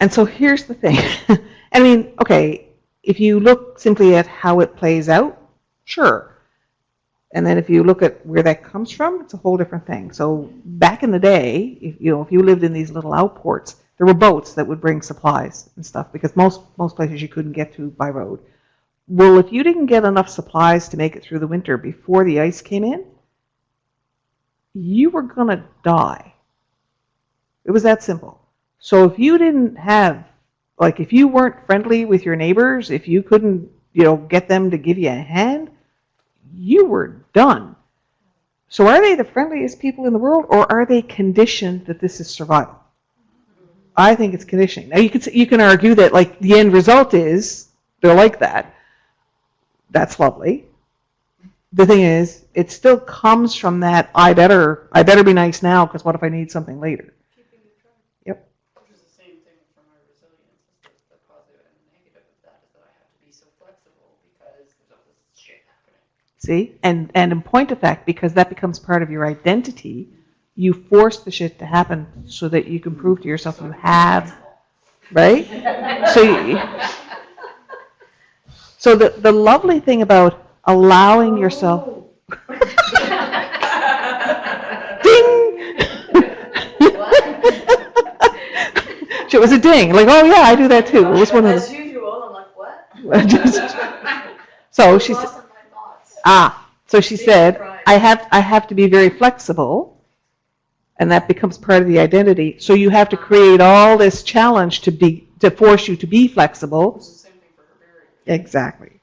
And so here's the thing. I mean, okay, if you look simply at how it plays out, sure. And then if you look at where that comes from, it's a whole different thing. So back in the day, if you lived in these little outports, there were boats that would bring supplies and stuff, because most places you couldn't get to by road. Well, if you didn't get enough supplies to make it through the winter before the ice came in, you were gonna die. It was that simple. So if you didn't have, like, if you weren't friendly with your neighbors, if you couldn't, get them to give you a hand, you were done. So are they the friendliest people in the world, or are they conditioned that this is survival? I think it's conditioning. Now you can argue that like the end result is they're like that. That's lovely. The thing is, it still comes from that I better be nice now, because what if I need something later? Keeping the track. Yep. Which is the same thing for my resilience. Is the positive and the negative of that is that I have to be so flexible because there's all this shit happening. See, and in point of fact, because that becomes part of your identity, you force the shit to happen so that you can prove to yourself you have, right? So the lovely thing about allowing yourself, ding! It was a ding, like, oh yeah, I do that too. It was one of As the, usual, I'm like, what? so she said, Lost in my thoughts. so she said, I have to be very flexible, and that becomes part of the identity. So you have to create all this challenge to force you to be flexible. It's the same thing for her barrier. Exactly.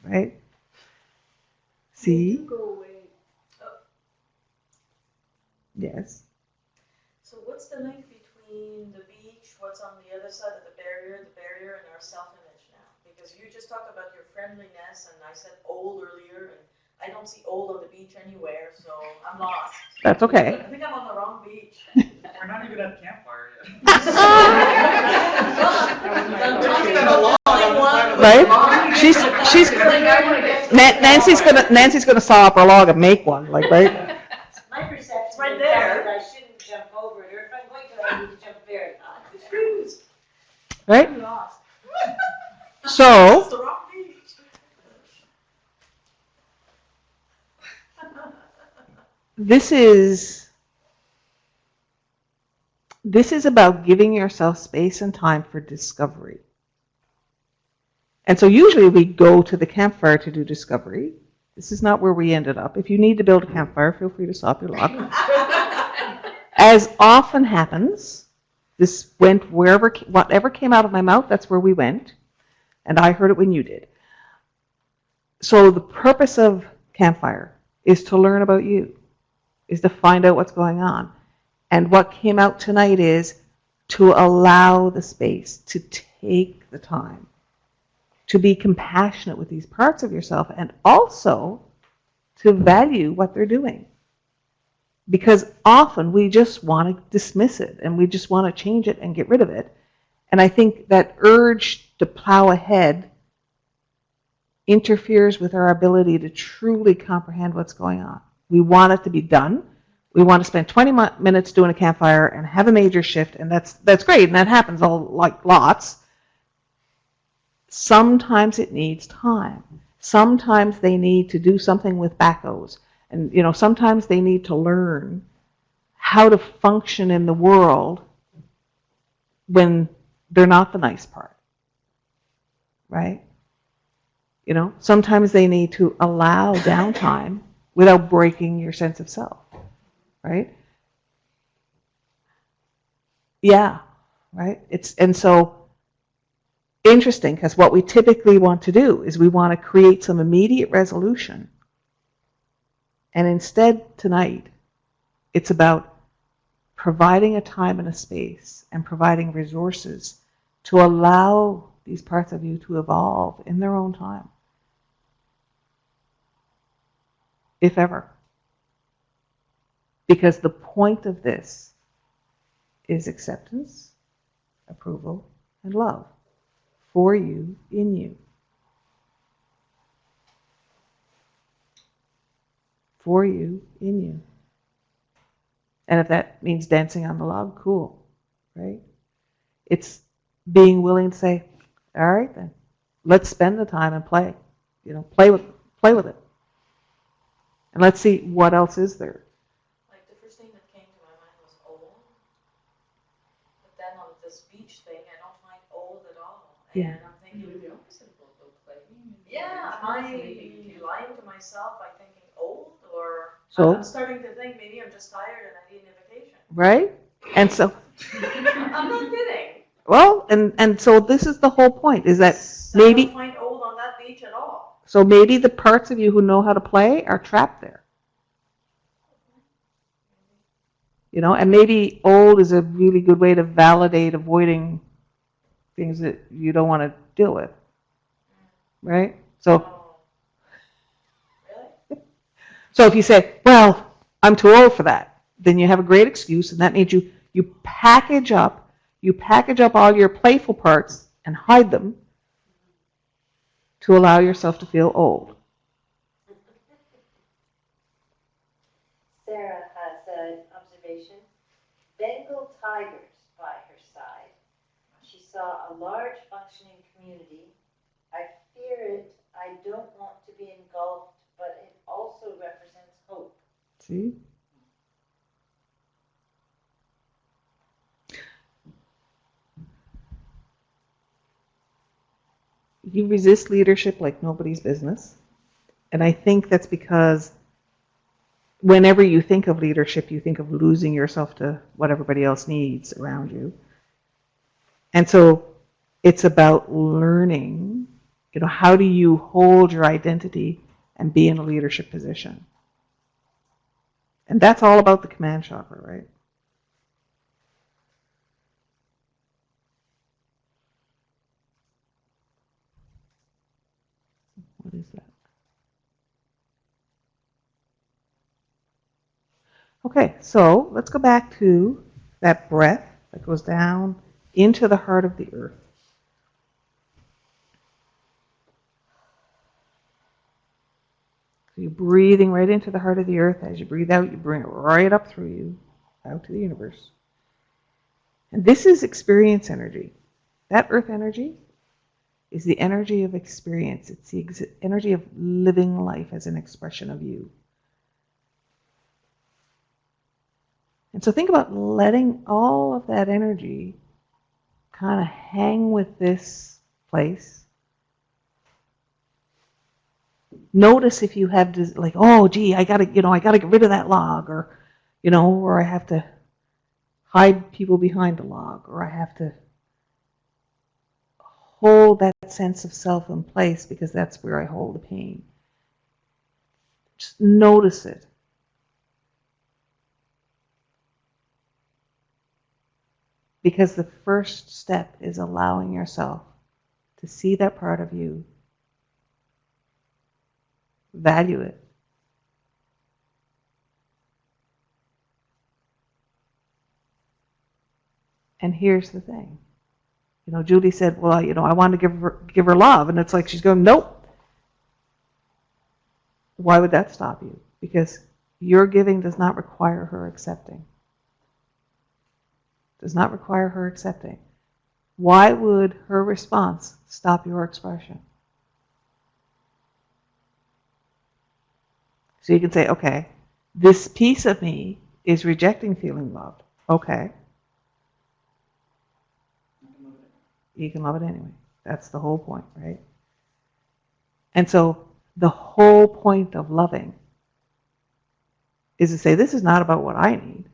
Right? See? Go away. Yes. So what's the link between the beach, what's on the other side of the barrier, and our self-image now? Because you just talked about your friendliness, and I said old earlier, and I don't see old on the beach anywhere, so I'm lost. That's okay. I think I'm on the wrong beach. We're not even at the campfire yet. I'm talking about the only one. Right? She's Nancy's gonna saw up her log and make one, like, right? My perception Right is there. that I shouldn't jump over it, or if I'm going to, I need to jump very high. Cruise. Right? I'm lost. So It's the wrong beach. this is about giving yourself space and time for discovery. And so usually we go to the campfire to do discovery. This is not where we ended up. If you need to build a campfire, feel free to stop your log. As often happens, this went whatever came out of my mouth, that's where we went. And I heard it when you did. So the purpose of campfire is to learn about you, is to find out what's going on. And what came out tonight is to allow the space, to take the time, to be compassionate with these parts of yourself, and also to value what they're doing. Because often we just want to dismiss it, and we just want to change it and get rid of it. And I think that urge to plow ahead interferes with our ability to truly comprehend what's going on. We want it to be done. We want to spend 20 minutes doing a campfire and have a major shift, and that's great, and that happens lots. Sometimes it needs time. Sometimes they need to do something with backhoes, and sometimes they need to learn how to function in the world when they're not the nice part, right? Sometimes they need to allow downtime without breaking your sense of self, right? Yeah, right? And so interesting, because what we typically want to do is we want to create some immediate resolution. And instead, tonight, it's about providing a time and a space and providing resources to allow these parts of you to evolve in their own time. If ever. Because the point of this is acceptance, approval, and love for you, in you. For you, in you. And if that means dancing on the log, cool, right? It's being willing to say, all right then, let's spend the time and play. Play with it. And let's see what else is there. Like the first thing that came to my mind was old. But then on this beach thing, I don't find old at all. Yeah. And I'm thinking, The opposite of old play. yeah, am I lying to myself by thinking old? Or So? I'm starting to think maybe I'm just tired and I need a vacation. Right? And so, I'm not kidding. well, and so this is the whole point, is that I maybe, don't find old on that beach at all. so maybe the parts of you who know how to play are trapped there. And maybe old is a really good way to validate avoiding things that you don't want to deal with. Right? So, Oh. Really? so if you say, well, I'm too old for that, then you have a great excuse, and that means you package up all your playful parts and hide them to allow yourself to feel old. Sarah has a tigers by her side. She saw a large functioning community. I fear it. I don't want to be engulfed, but it also represents hope. See? You resist leadership like nobody's business. And I think that's because whenever you think of leadership, you think of losing yourself to what everybody else needs around you. And so it's about learning, how do you hold your identity and be in a leadership position? And that's all about the command chakra, right? What is that? Okay, so let's go back to that breath that goes down into the heart of the earth. So you're breathing right into the heart of the earth. As you breathe out, you bring it right up through you, out to the universe. And this is experience energy. That earth energy is the energy of experience. It's the energy of living life as an expression of you. And so think about letting all of that energy kind of hang with this place. Notice if you have like, oh, gee, I gotta get rid of that log, or I have to hide people behind a log, or I have to hold that sense of self in place because that's where I hold the pain. Just notice it. Because the first step is allowing yourself to see that part of you, value it. And here's the thing. Judy said, well, I want to give her love. And it's like she's going, nope. Why would that stop you? Because your giving does not require her accepting. Does not require her accepting. Why would her response stop your expression? So you can say, okay, this piece of me is rejecting feeling loved. Okay. You can love it anyway. That's the whole point, right? And so the whole point of loving is to say, this is not about what I need.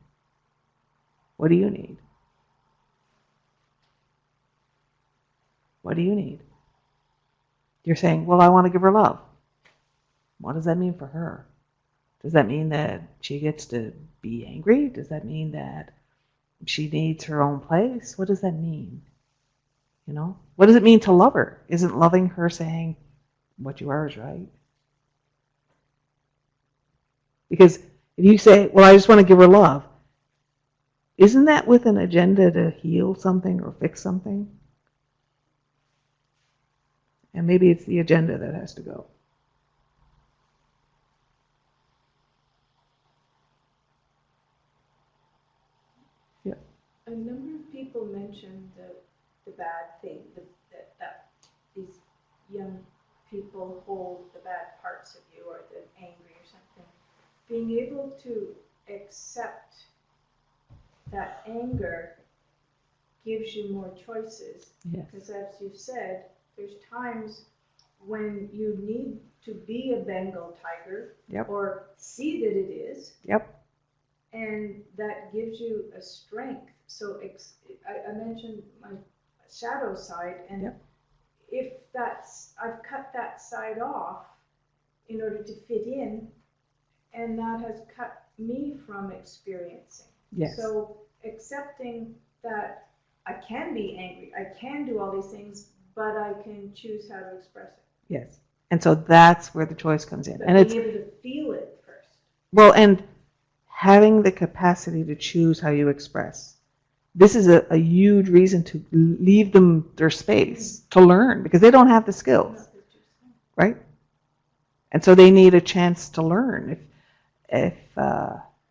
What do you need? What do you need? You're saying, well, I want to give her love. What does that mean for her? Does that mean that she gets to be angry? Does that mean that she needs her own place? What does that mean? What does it mean to love her? Isn't loving her saying, what you are is right? Because if you say, well, I just want to give her love, isn't that with an agenda to heal something or fix something? And maybe it's the agenda that has to go. Yeah. A number of people mentioned the bad thing, that these young people hold the bad parts of you, or the angry or something. Being able to accept that anger gives you more choices. Yes. Because as you said, there's times when you need to be a Bengal tiger, Yep. or see that it is. Yep. And that gives you a strength. So I mentioned my shadow side, and Yep. if I've cut that side off in order to fit in, and that has cut me from experiencing. Yes. So accepting that I can be angry, I can do all these things, but I can choose how to express it. Yes. And so that's where the choice comes in. But And it's being able to feel it first. well, and having the capacity to choose how you express. This is a huge reason to leave them their space to learn, because they don't have the skills, right? And so they need a chance to learn. If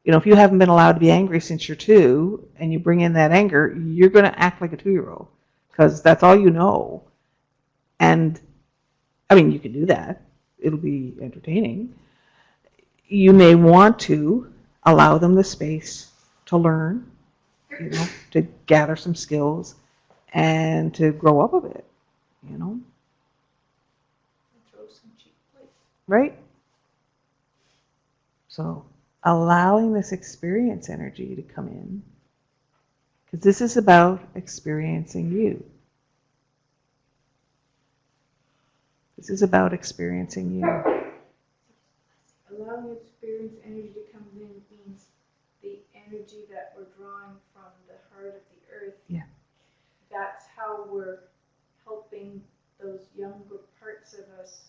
If you haven't been allowed to be angry since you're 2 and you bring in that anger, you're going to act like a 2-year-old because that's all you know. And, I mean, you can do that. It'll be entertaining. You may want to allow them the space to learn, to gather some skills and to grow up a bit, Throw some cheap plates. right? So allowing this experience energy to come in, because this is about experiencing you. This is about experiencing you. Allowing experience energy to come in means the energy that we're drawing from the heart of the earth. Yeah. That's how we're helping those younger parts of us.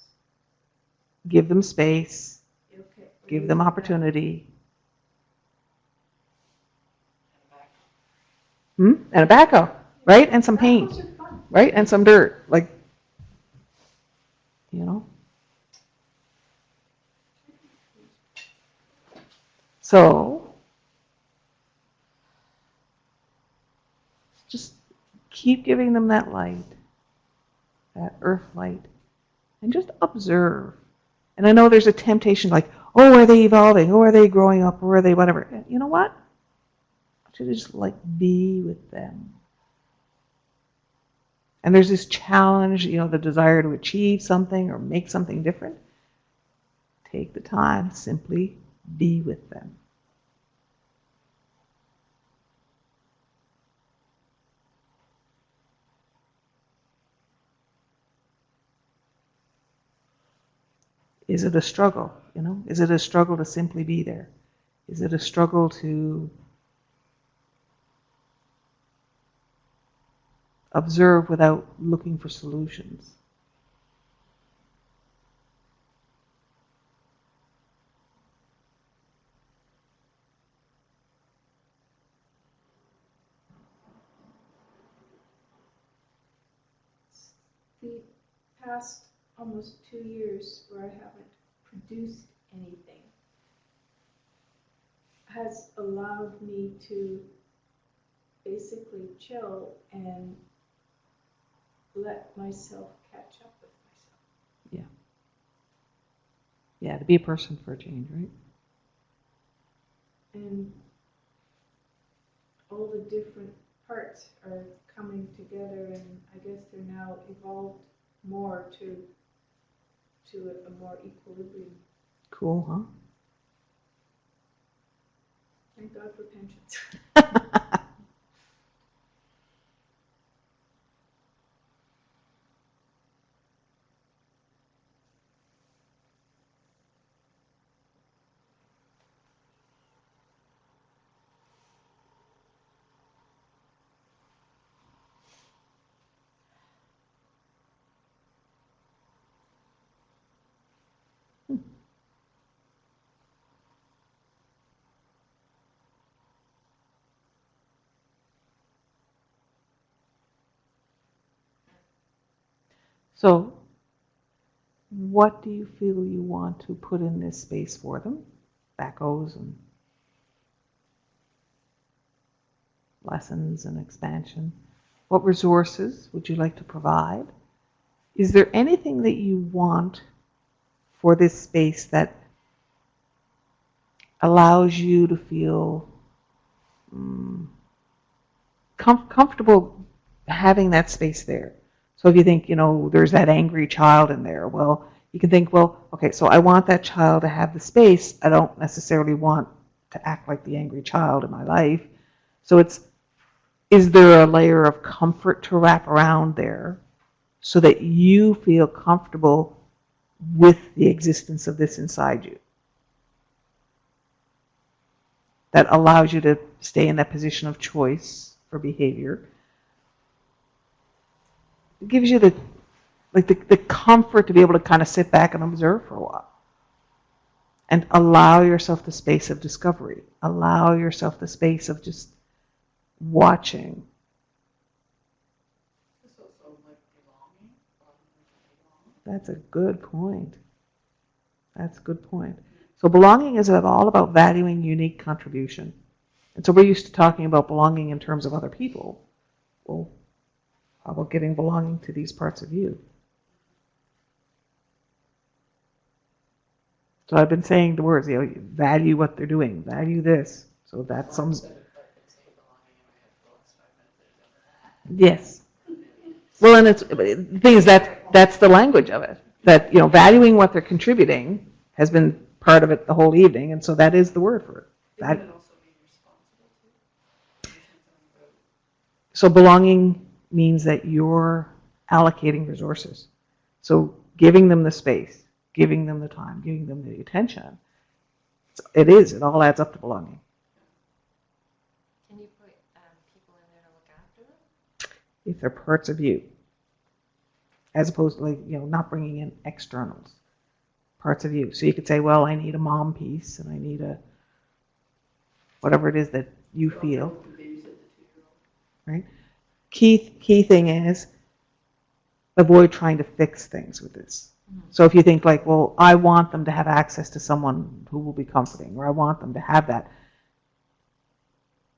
Give them space. Okay. Give them opportunity. And a backhoe, right? And some paint, Backhoes are fun. right? And some dirt, So, just keep giving them that light, that earth light, and just observe. And I know there's a temptation like, oh, are they evolving? Oh, are they growing up? Or are they whatever? You know what? I want you to just be with them. And there's this challenge, the desire to achieve something or make something different. Take the time, simply be with them. Is it a struggle? Is it a struggle to simply be there? Is it a struggle to observe without looking for solutions? The past almost 2 years where I haven't produced anything has allowed me to basically chill and let myself catch up with myself. Yeah, to be a person for a change, right? And all the different parts are coming together, and I guess they're now evolved more to a more equilibrium. Cool, huh? Thank God for pensions. So, what do you feel you want to put in this space for them? Backhoes and lessons and expansion. What resources would you like to provide? Is there anything that you want for this space that allows you to feel comfortable having that space there? So if you think, there's that angry child in there, well, you can think, well, okay, so I want that child to have the space. I don't necessarily want to act like the angry child in my life. So is there a layer of comfort to wrap around there so that you feel comfortable with the existence of this inside you? That allows you to stay in that position of choice for behavior. It gives you the comfort to be able to kind of sit back and observe for a while. And allow yourself the space of discovery. Allow yourself the space of just watching. This also like belonging. That's a good point. That's a good point. So belonging is all about valuing unique contribution. And so we're used to talking about belonging in terms of other people. Well, how about giving belonging to these parts of you? So I've been saying the words, value what they're doing, value this. So that's some. Yes. Well, and the thing is that's the language of it. That valuing what they're contributing has been part of it the whole evening, and so that is the word for it. Isn't it also being responsible too? So belonging means that you're allocating resources. So giving them the space, giving them the time, giving them the attention. It all adds up to belonging. Can you put people in there to look after them? If they're parts of you, as opposed to not bringing in externals, parts of you. So you could say, well, I need a mom piece, and I need a whatever it is that you feel. Right. Key thing is avoid trying to fix things with this. So if you think like, well, I want them to have access to someone who will be comforting, or I want them to have that,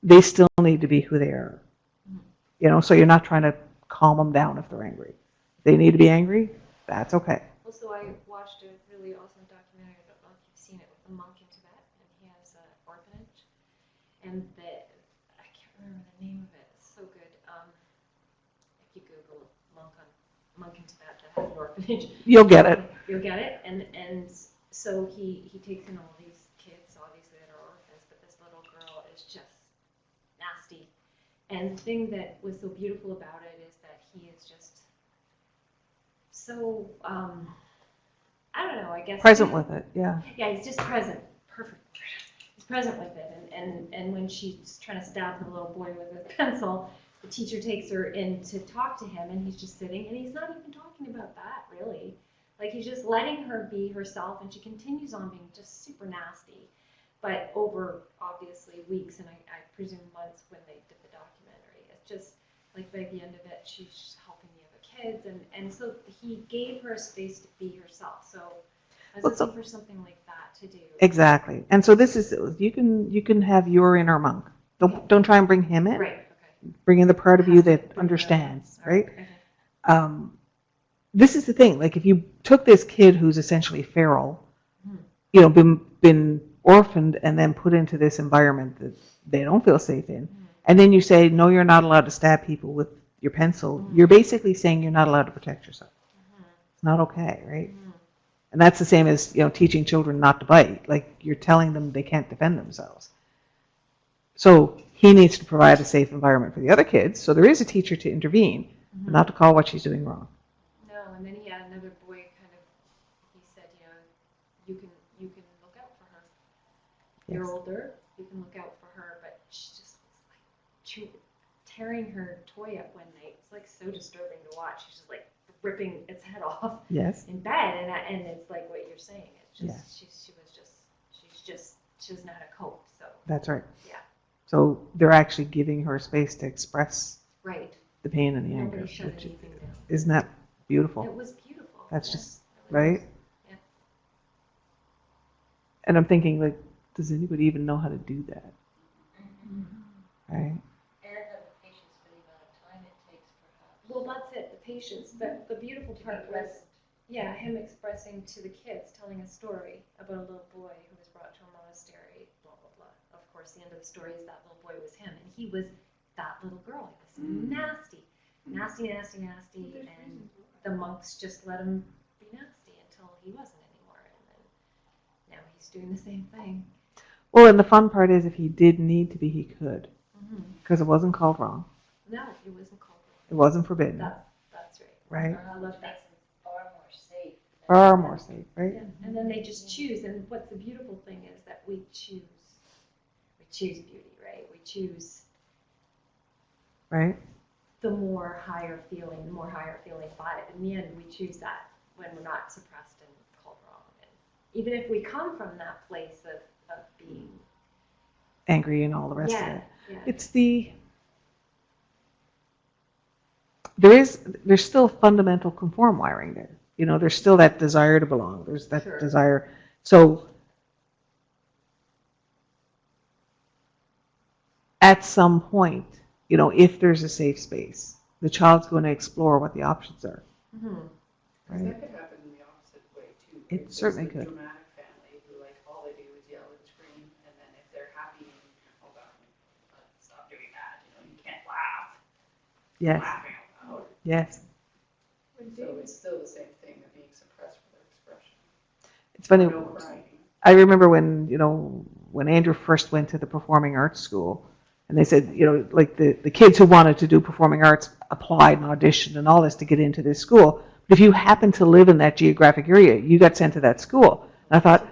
they still need to be who they are. So you're not trying to calm them down if they're angry. If they need to be angry, that's okay. Also, I watched a really awesome documentary, I don't know if you've seen it, with a monk in Tibet, and he has an orphanage, and I can't remember the name of it, it's so good. If you Google monk in Tibet that has an orphanage, You'll get it. You'll get it, and so he takes in all these kids, obviously that are orphans, but this little girl is just nasty. And the thing that was so beautiful about it is that he is just so, I don't know, I guess. Present with it, yeah. Yeah, he's just present. Perfect. He's present with it. And when she's trying to stab the little boy with a pencil, the teacher takes her in to talk to him, and he's just sitting, and he's not even talking about that, really. Like, he's just letting her be herself, and she continues on being just super nasty. But over, obviously, weeks, and I presume months when they did the documentary, it's just, like, by the end of it, she's helping the other kids, and so he gave her a space to be herself. So I was looking for something like that to do. Exactly. And so this is, you can have your inner monk. Don't try and bring him in. Right, okay. Bring in the part of you that understands, right? Okay. This is the thing. Like, if you took this kid who's essentially feral, been orphaned and then put into this environment that they don't feel safe in, and then you say, no, you're not allowed to stab people with your pencil, you're basically saying you're not allowed to protect yourself. It's not okay, right? And that's the same as teaching children not to bite. Like, you're telling them they can't defend themselves. So he needs to provide a safe environment for the other kids. So there is a teacher to intervene, but not to call what she's doing wrong. No, and then he had another boy he said, you can look out for her. You're Yes. older, you can look out for her, but she just was like tearing her toy up one night. It's like so disturbing to watch. She's just like ripping its head off Yes. in bed, and it's like what you're saying. It's just Yeah. she doesn't know how to cope. So That's right. Yeah. So they're actually giving her space to express right, the pain and the nobody anger. shut anything down. Isn't that beautiful? It was beautiful. That's Yeah, just, it really right? was. Yeah. And I'm thinking, like, does anybody even know how to do that? Right? And have the patience for the amount of time it takes, perhaps. Well, that's it, the patience. The beautiful To be part was, present. yeah, him expressing to the kids, telling a story about a little boy who was brought to a monastery, blah, blah, blah. Of course, the end of the story is that little boy was him, and he was that little girl. He was nasty, and the monks just let him be nasty until he wasn't anymore, and then now he's doing the same thing. Well, and the fun part is if he did need to be, he could. Because it wasn't called wrong. No, it wasn't called It wasn't forbidden. That's right. Right? I love that. Far more safe. Far more safe, right? Yeah, and then they just choose, and what's the beautiful thing is that we choose beauty, right? We choose Right? the more higher feeling vibe. In the end, we choose that when we're not suppressed and called wrong. And even if we come from that place of being Angry and all the rest of it. yeah. It's there's still fundamental conform wiring there. There's still that desire to belong. There's that Sure. desire. So at some point, if there's a safe space, the child's going to explore what the options are. Because Right? that could happen in the opposite way too. It Like, certainly there's could. a dramatic family who like all they do is yell and scream, and then if they're happy, oh god, stop doing that. You can't laugh. Yes. Laughing out loud. Yes. So it's still the same thing. They're being suppressed for their expression. It's funny. No crying. I remember when Andrew first went to the performing arts school, and they said, like the kids who wanted to do performing arts applied and auditioned and all this to get into this school. But if you happen to live in that geographic area, you got sent to that school. And I thought,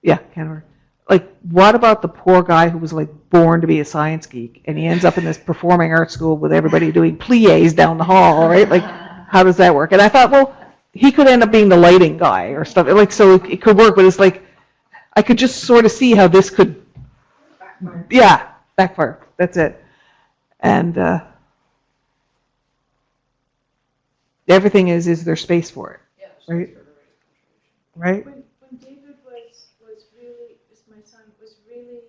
yeah, Canberra. Like, what about the poor guy who was like born to be a science geek, and he ends up in this performing arts school with everybody doing plies down the hall, right? Like, how does that work? And I thought, well, he could end up being the lighting guy or stuff. Like, so it could work, but it's like, I could just sort of see how this could, backfire. That's it. And everything is there space for it, Yeah, Right. for the raise contribution. right? When David my son was really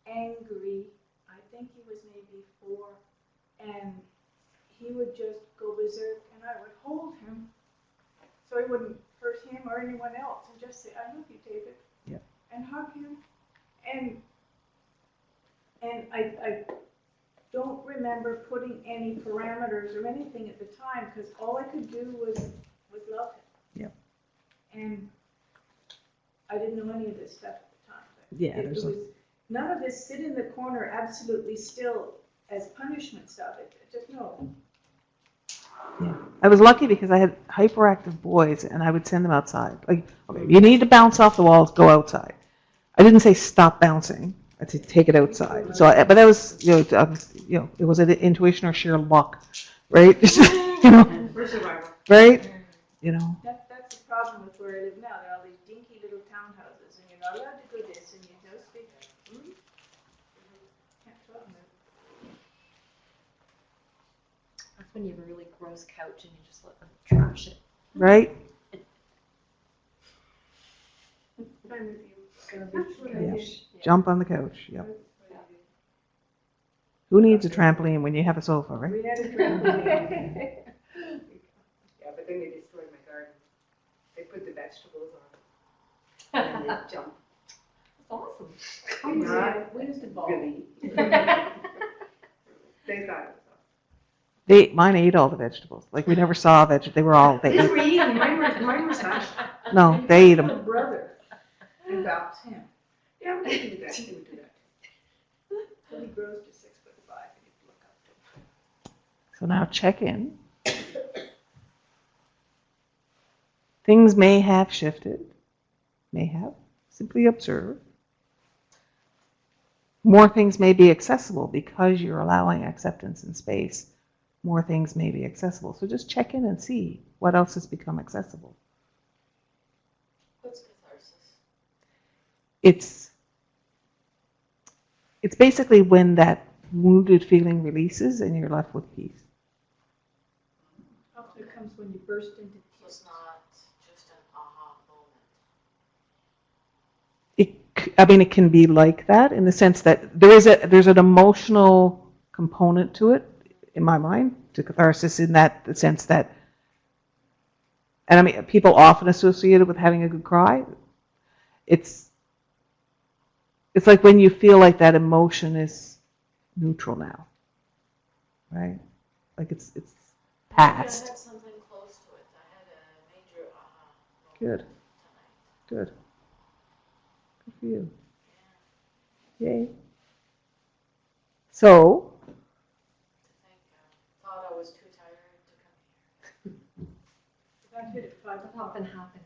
angry, I think he was maybe 4, and he would just go berserk, and I would hold him so he wouldn't hurt him or anyone else, and just say, I love you, David. Yep. And hug him. And I don't remember putting any parameters or anything at the time, because all I could do was love him. Yep. And I didn't know any of this stuff at the time. But Yeah, it was none of this sit in the corner absolutely still as punishment stuff. It just no. Yeah. I was lucky because I had hyperactive boys, and I would send them outside. Like, okay, you need to bounce off the walls, go outside. I didn't say stop bouncing. I'd say take it outside. So, but that was, it was an intuition or sheer luck, right? For survival. Right? That's the problem with where I live now. There are all these dinky little townhouses, and you're not allowed to go this, and you don't speak. Can't talk about it. That's when you have a really gross couch and you just let them trash it. Right? I'm with you. Garbage, what I Yeah. trash. Yeah. Jump on the couch. Yep. Who needs a trampoline when you have a sofa, right? We had a trampoline. Yeah, but then they destroyed my garden. They put the vegetables on, and then they jump. That's awesome. Not We used to ball. really. They thought it was awesome. Mine ate all the vegetables. Like, we never saw they were all, they ate. were eating, mine were smashed. No, they ate them. My brother adopts him. Yeah, we do that, we would do that. When he grows to 6'5", and you look up to him. So now check in. Things may have shifted. May have. Simply observe. More things may be accessible because you're allowing acceptance and space. More things may be accessible. So just check in and see what else has become accessible. What's catharsis? It's basically when that wounded feeling releases and you're left with peace. Often it comes when you burst into So it's not just an aha moment. It can be like that in the sense that there's an emotional component to it, in my mind, to catharsis in that the sense that, and I mean, people often associate it with having a good cry. It's like when you feel like that emotion is neutral now, right? Like it's past. I had something close to it. I had a major aha moment Good, tonight. good. Good for you. Yay. So, To think, thought I was too tired to come here. that hit at 5 That o'clock. often happens.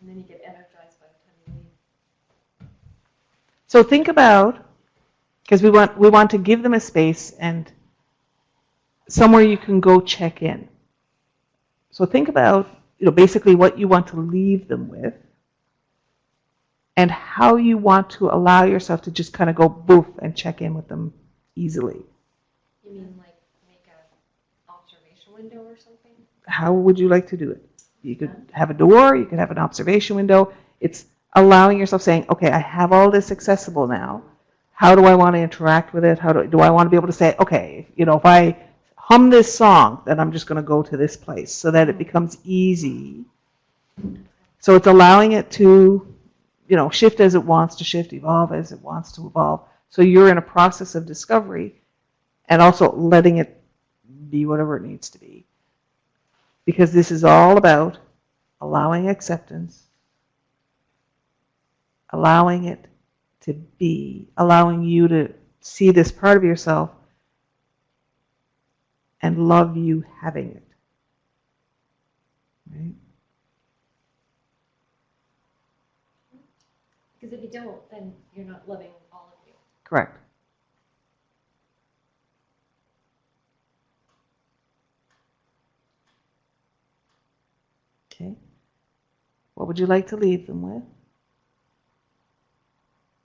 And then you get energized by the time you leave. So think about, because we want to give them a space and somewhere you can go check in. So think about, basically what you want to leave them with and how you want to allow yourself to just kind of go boof and check in with them easily. You mean like make an observation window or something? How would you like to do it? You could have a door, you could have an observation window. It's allowing yourself saying, okay, I have all this accessible now. how do I want to interact with it? How do I want to be able to say, okay, if I hum this song, then I'm just going to go to this place so that it becomes easy. So it's allowing it to, shift as it wants to shift, evolve as it wants to evolve. So you're in a process of discovery and also letting it be whatever it needs to be. Because this is all about allowing acceptance, allowing it to be, allowing you to see this part of yourself and love you having it. Right? Because if you don't, then you're not loving all of you. Correct. Okay. What would you like to leave them with?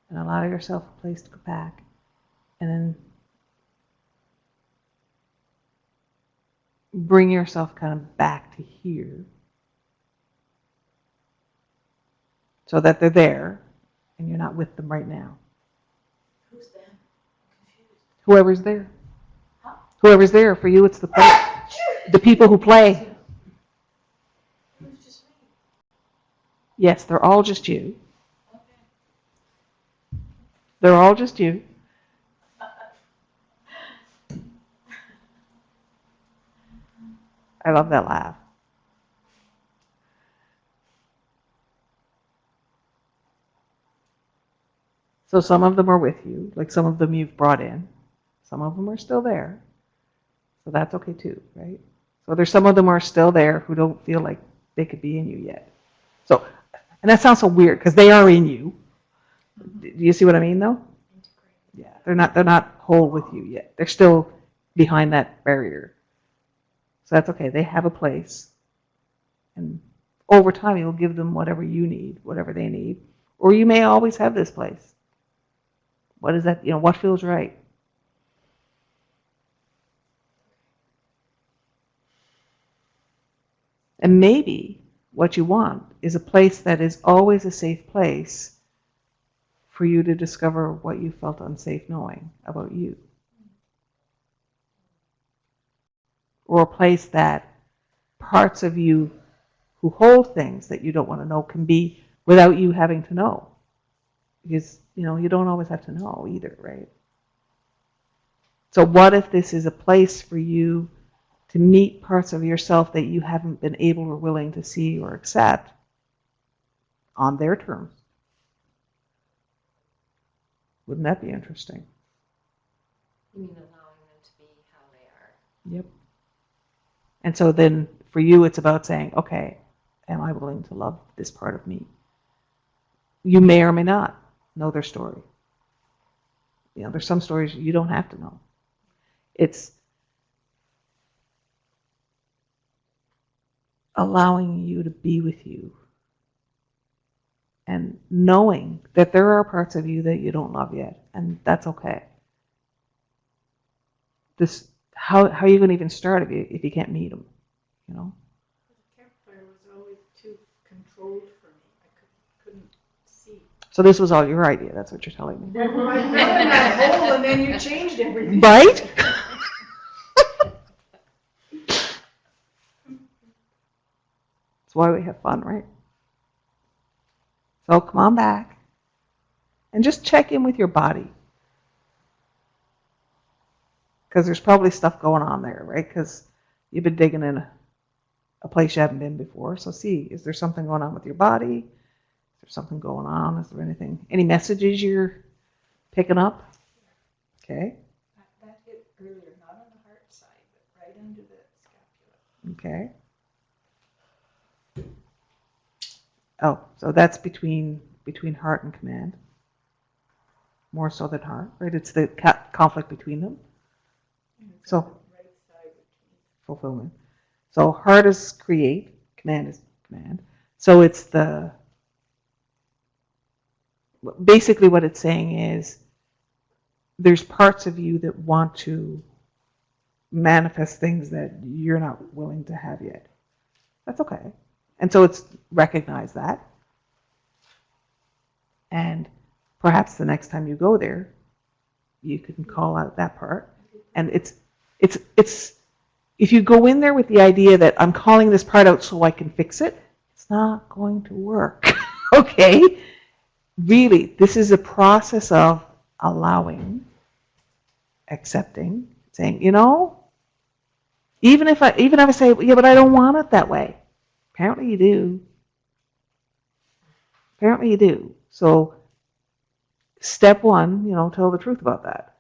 And allow yourself a place to go back. And then bring yourself kind of back to here. So that they're there and you're not with them right now. Who's them? I'm confused. Whoever's there. Huh? Whoever's there. For you, it's the people who play. Who's just me? Yes, they're all just you. Okay. They're all just you. I love that laugh. So some of them are with you, like some of them you've brought in. Some of them are still there. So that's okay too, right? So there's some of them who are still there who don't feel like they could be in you yet. So, and that sounds so weird because they are in you. Do you see what I mean though? Yeah, they're not whole with you yet. They're still behind that barrier. So that's okay. They have a place. And over time you'll give them whatever you need, whatever they need. Or you may always have this place. What is that? What feels right? And maybe what you want is a place that is always a safe place for you to discover what you felt unsafe knowing about you. Or a place that parts of you who hold things that you don't want to know can be without you having to know. Because, you don't always have to know either, right? So what if this is a place for you to meet parts of yourself that you haven't been able or willing to see or accept on their terms? Wouldn't that be interesting? You mean allowing them to be how they are? Yep. And so then for you, it's about saying, okay, am I willing to love this part of me? You may or may not know their story. There's some stories you don't have to know. It's allowing you to be with you and knowing that there are parts of you that you don't love yet, and that's okay. How are you going to even start if you can't meet them? The campfire was always too controlled for me. I couldn't see. So this was all your idea. That's what you're telling me. I fell in that hole and then you changed everything. Right? That's why we have fun, right? So come on back and just check in with your body. Because there's probably stuff going on there, right? Because you've been digging in a place you haven't been before. So see, is there something going on with your body? Is there something going on? Is there any messages you're picking up? Okay. That hit earlier, not on the heart side, but right under the scapula. Okay. Oh, so that's between heart and command. More so than heart, right? It's the conflict between them. So, Right side between. fulfillment. So heart is create, command is command. So it's basically what it's saying is there's parts of you that want to manifest things that you're not willing to have yet. That's okay. And so it's recognize that. And perhaps the next time you go there, you can call out that part. And it's, if you go in there with the idea that I'm calling this part out so I can fix it, it's not going to work, okay? Really, this is a process of allowing, accepting, saying, you know, even if I say, yeah, but I don't want it that way. Apparently you do. Apparently you do. So step one, you know, tell the truth about that.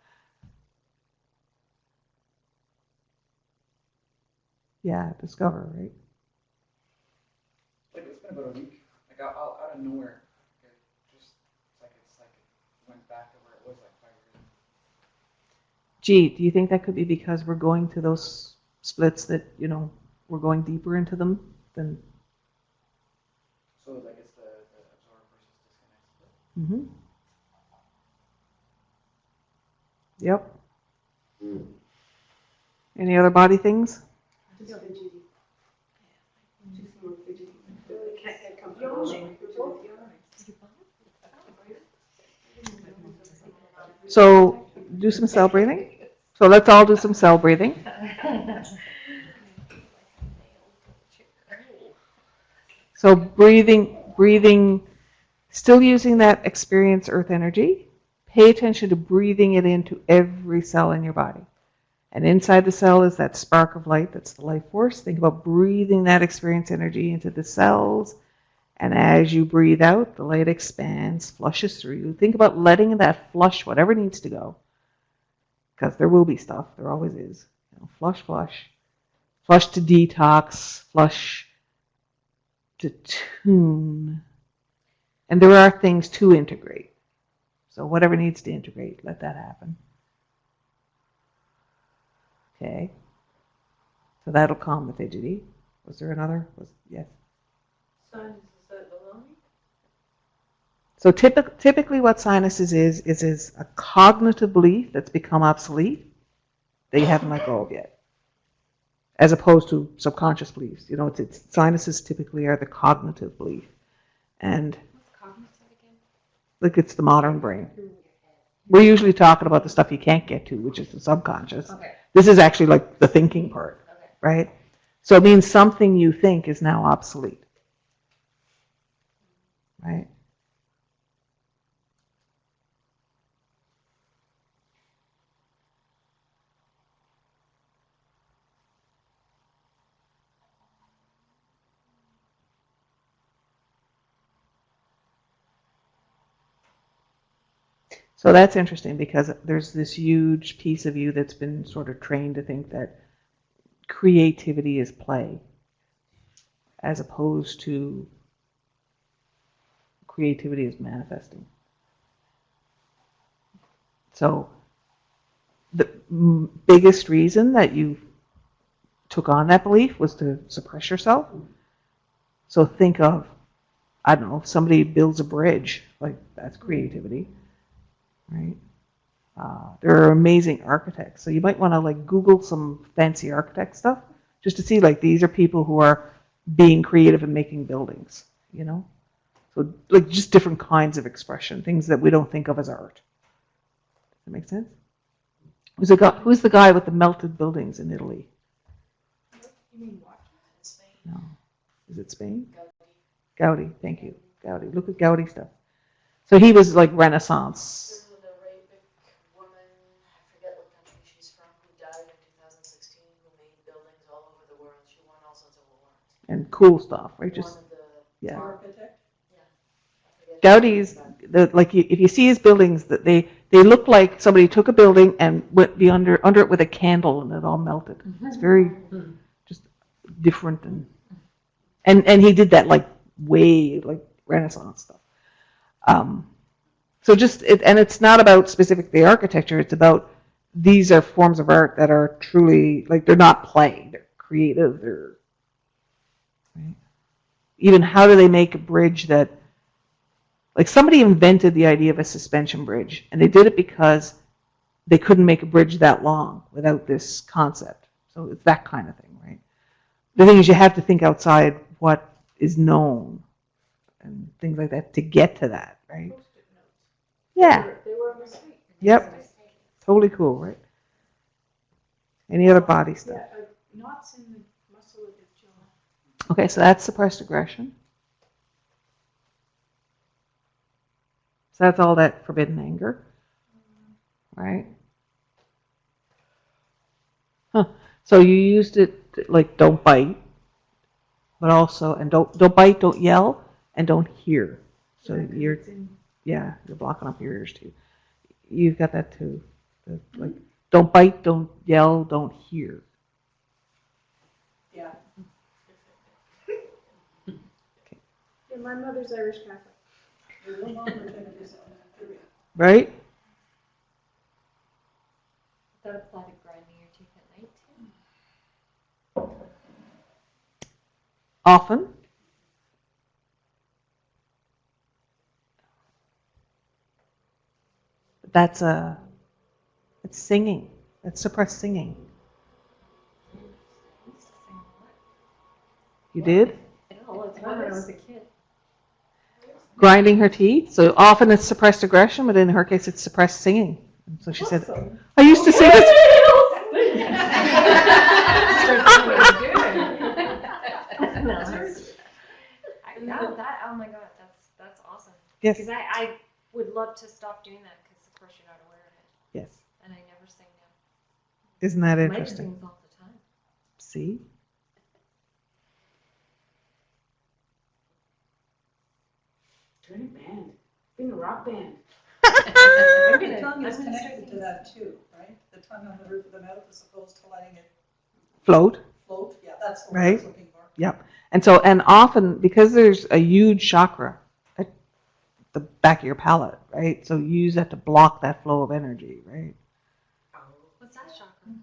Yeah, discover, right? Like it's been about a week. Like out of nowhere, it just it's like it went back to where it was like 5 years ago. Gee, do you think that could be because we're going to those splits that, you know, we're going deeper into them than? So like it's the absorb versus disconnect split. Yep. Any other body things? So do some cell breathing. So let's all do some cell breathing. So breathing, still using that experience earth energy. Pay attention to breathing it into every cell in your body. And inside the cell is that spark of light, that's the life force. Think about breathing that experience energy into the cells. And as you breathe out, the light expands, flushes through you. Think about letting that flush whatever needs to go. Because there will be stuff, there always is. You know, flush. Flush to detox, flush to tune. And there are things to integrate. So whatever needs to integrate, let that happen. Okay. So that'll calm the fidgety. Was there another? Yes. So typically what sinuses is a cognitive belief that's become obsolete that you haven't let go of yet, as opposed to subconscious beliefs. You know, it's sinuses typically are the cognitive belief. And What's cognitive again? like it's the modern brain. We're usually talking about the stuff you can't get to, which is the subconscious. Okay. This is actually like the thinking part, right? So it means something you think is now obsolete, right? So that's interesting because there's this huge piece of you that's been sort of trained to think that creativity is play as opposed to creativity is manifesting. So the biggest reason that you took on that belief was to suppress yourself. So think of, I don't know, if somebody builds a bridge, like that's creativity. Right? There are amazing architects. So you might want to like Google some fancy architect stuff just to see like these are people who are being creative and making buildings, you know? So like just different kinds of expression, things that we don't think of as art. Does that make sense? Who's the guy with the melted buildings in Italy? You mean what? No. Is it Spain? Gaudi, thank you. Gaudi. Look at Gaudi stuff. So he was like Renaissance. There's an Arabic woman, I forget what country she's from, who died in 2016, who made buildings all over the world. She won all sorts of awards. And cool stuff, right? Just One of the yeah. Architect? Gaudi's like if you see his buildings, that they look like somebody took a building and went under it with a candle and it all melted. It's very just different and he did that like way like Renaissance stuff. So just and it's not about specifically architecture. It's about these are forms of art that are truly like they're not play. They're creative. They're right? Even how do they make a bridge that like somebody invented the idea of a suspension bridge, and they did it because they couldn't make a bridge that long without this concept. So it's that kind of thing, right? The thing is you have to think outside what is known and things like that to get to that, right? Yeah. They were a mistake. Yep. Totally cool, right? Any other body stuff? Yeah, knots in the muscle of the jaw. Okay, so that's suppressed aggression. So that's all that forbidden anger, right? Huh. So you used it to, like, don't bite, but also, and don't bite, don't yell, and don't hear. So Yeah, 'cause you're, it's in- yeah, you're blocking up your ears too. You've got that too. Like, don't bite, don't yell, don't hear. Yeah. Yeah, my mother's Irish Catholic. Right? That applied to grinding your teeth at night too. Often. That's it's singing. That's suppressed singing. I used to sing a lot. You did? No, it's when I was a kid. Grinding her teeth. So often it's suppressed aggression, but in her case it's suppressed singing. And so she said, I used to sing this. No, that, oh my God, that's awesome. Yes. Because I would love to stop doing that because of course you're not aware of it. Yes. And I never sing now. Isn't that Mike interesting? sings all the time. See? Join a band. Being a rock band. I'm The gonna, tongue is I'm gonna connected start to that too, right? The tongue on the roof of the mouth as opposed to letting it Float. float. Yeah, that's the word I Right. was looking for. Yep. And so, and often, because there's a huge chakra at the back of your palate, right? So you use that to block that flow of energy, right? What's that chakra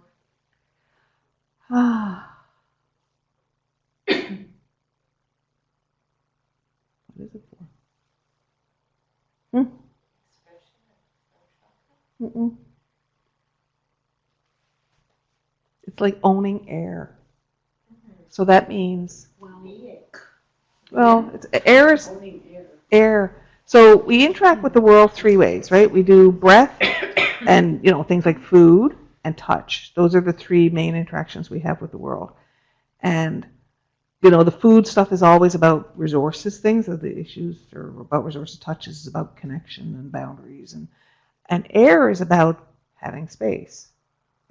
for? Ah. What is it for? Mm-mm. It's like owning air. So that means, well, it's, air is air. So we interact with the world three ways, right? We do breath and, things like food and touch. Those are the three main interactions we have with the world. And, the food stuff is always about resources, things are the issues are about resources. Touch is about connection and boundaries. And air is about having space.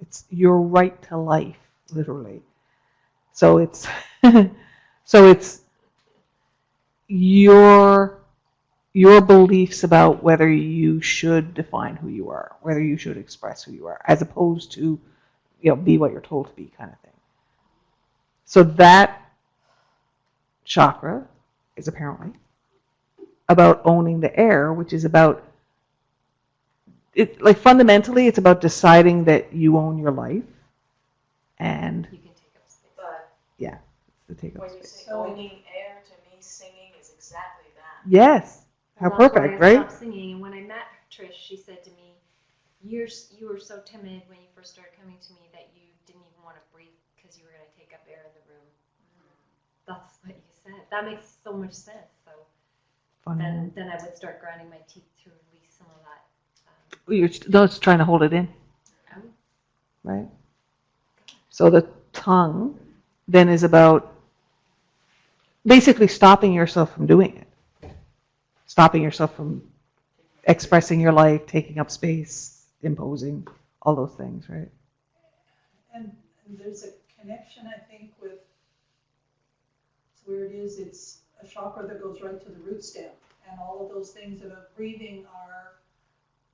It's your right to life, literally. So it's your beliefs about whether you should define who you are, whether you should express who you are, as opposed to, be what you're told to be, kind of thing. So that chakra is apparently about owning the air, which is about it. Like fundamentally, it's about deciding that you own your life, and You can take up space. But yeah, it's the take up when you space. say owning air, to me, singing is exactly that. Yes, how Well, that's perfect, why I right? stopped singing, and when I met Trish, she said to me, you were so timid when you first started coming to me that you didn't even want to breathe because you were going to take up air in the room. That's what you said. That makes so much sense. So Funny. then I would start grinding my teeth to release some of that. You're just trying to hold it in, Oh. right? So the tongue then is about basically stopping yourself from doing it, stopping yourself from expressing your life, taking up space, imposing, all those things, right? And there's a connection, I think, with, it's where it is, it's a chakra that goes right to the root stem. And all of those things about breathing are.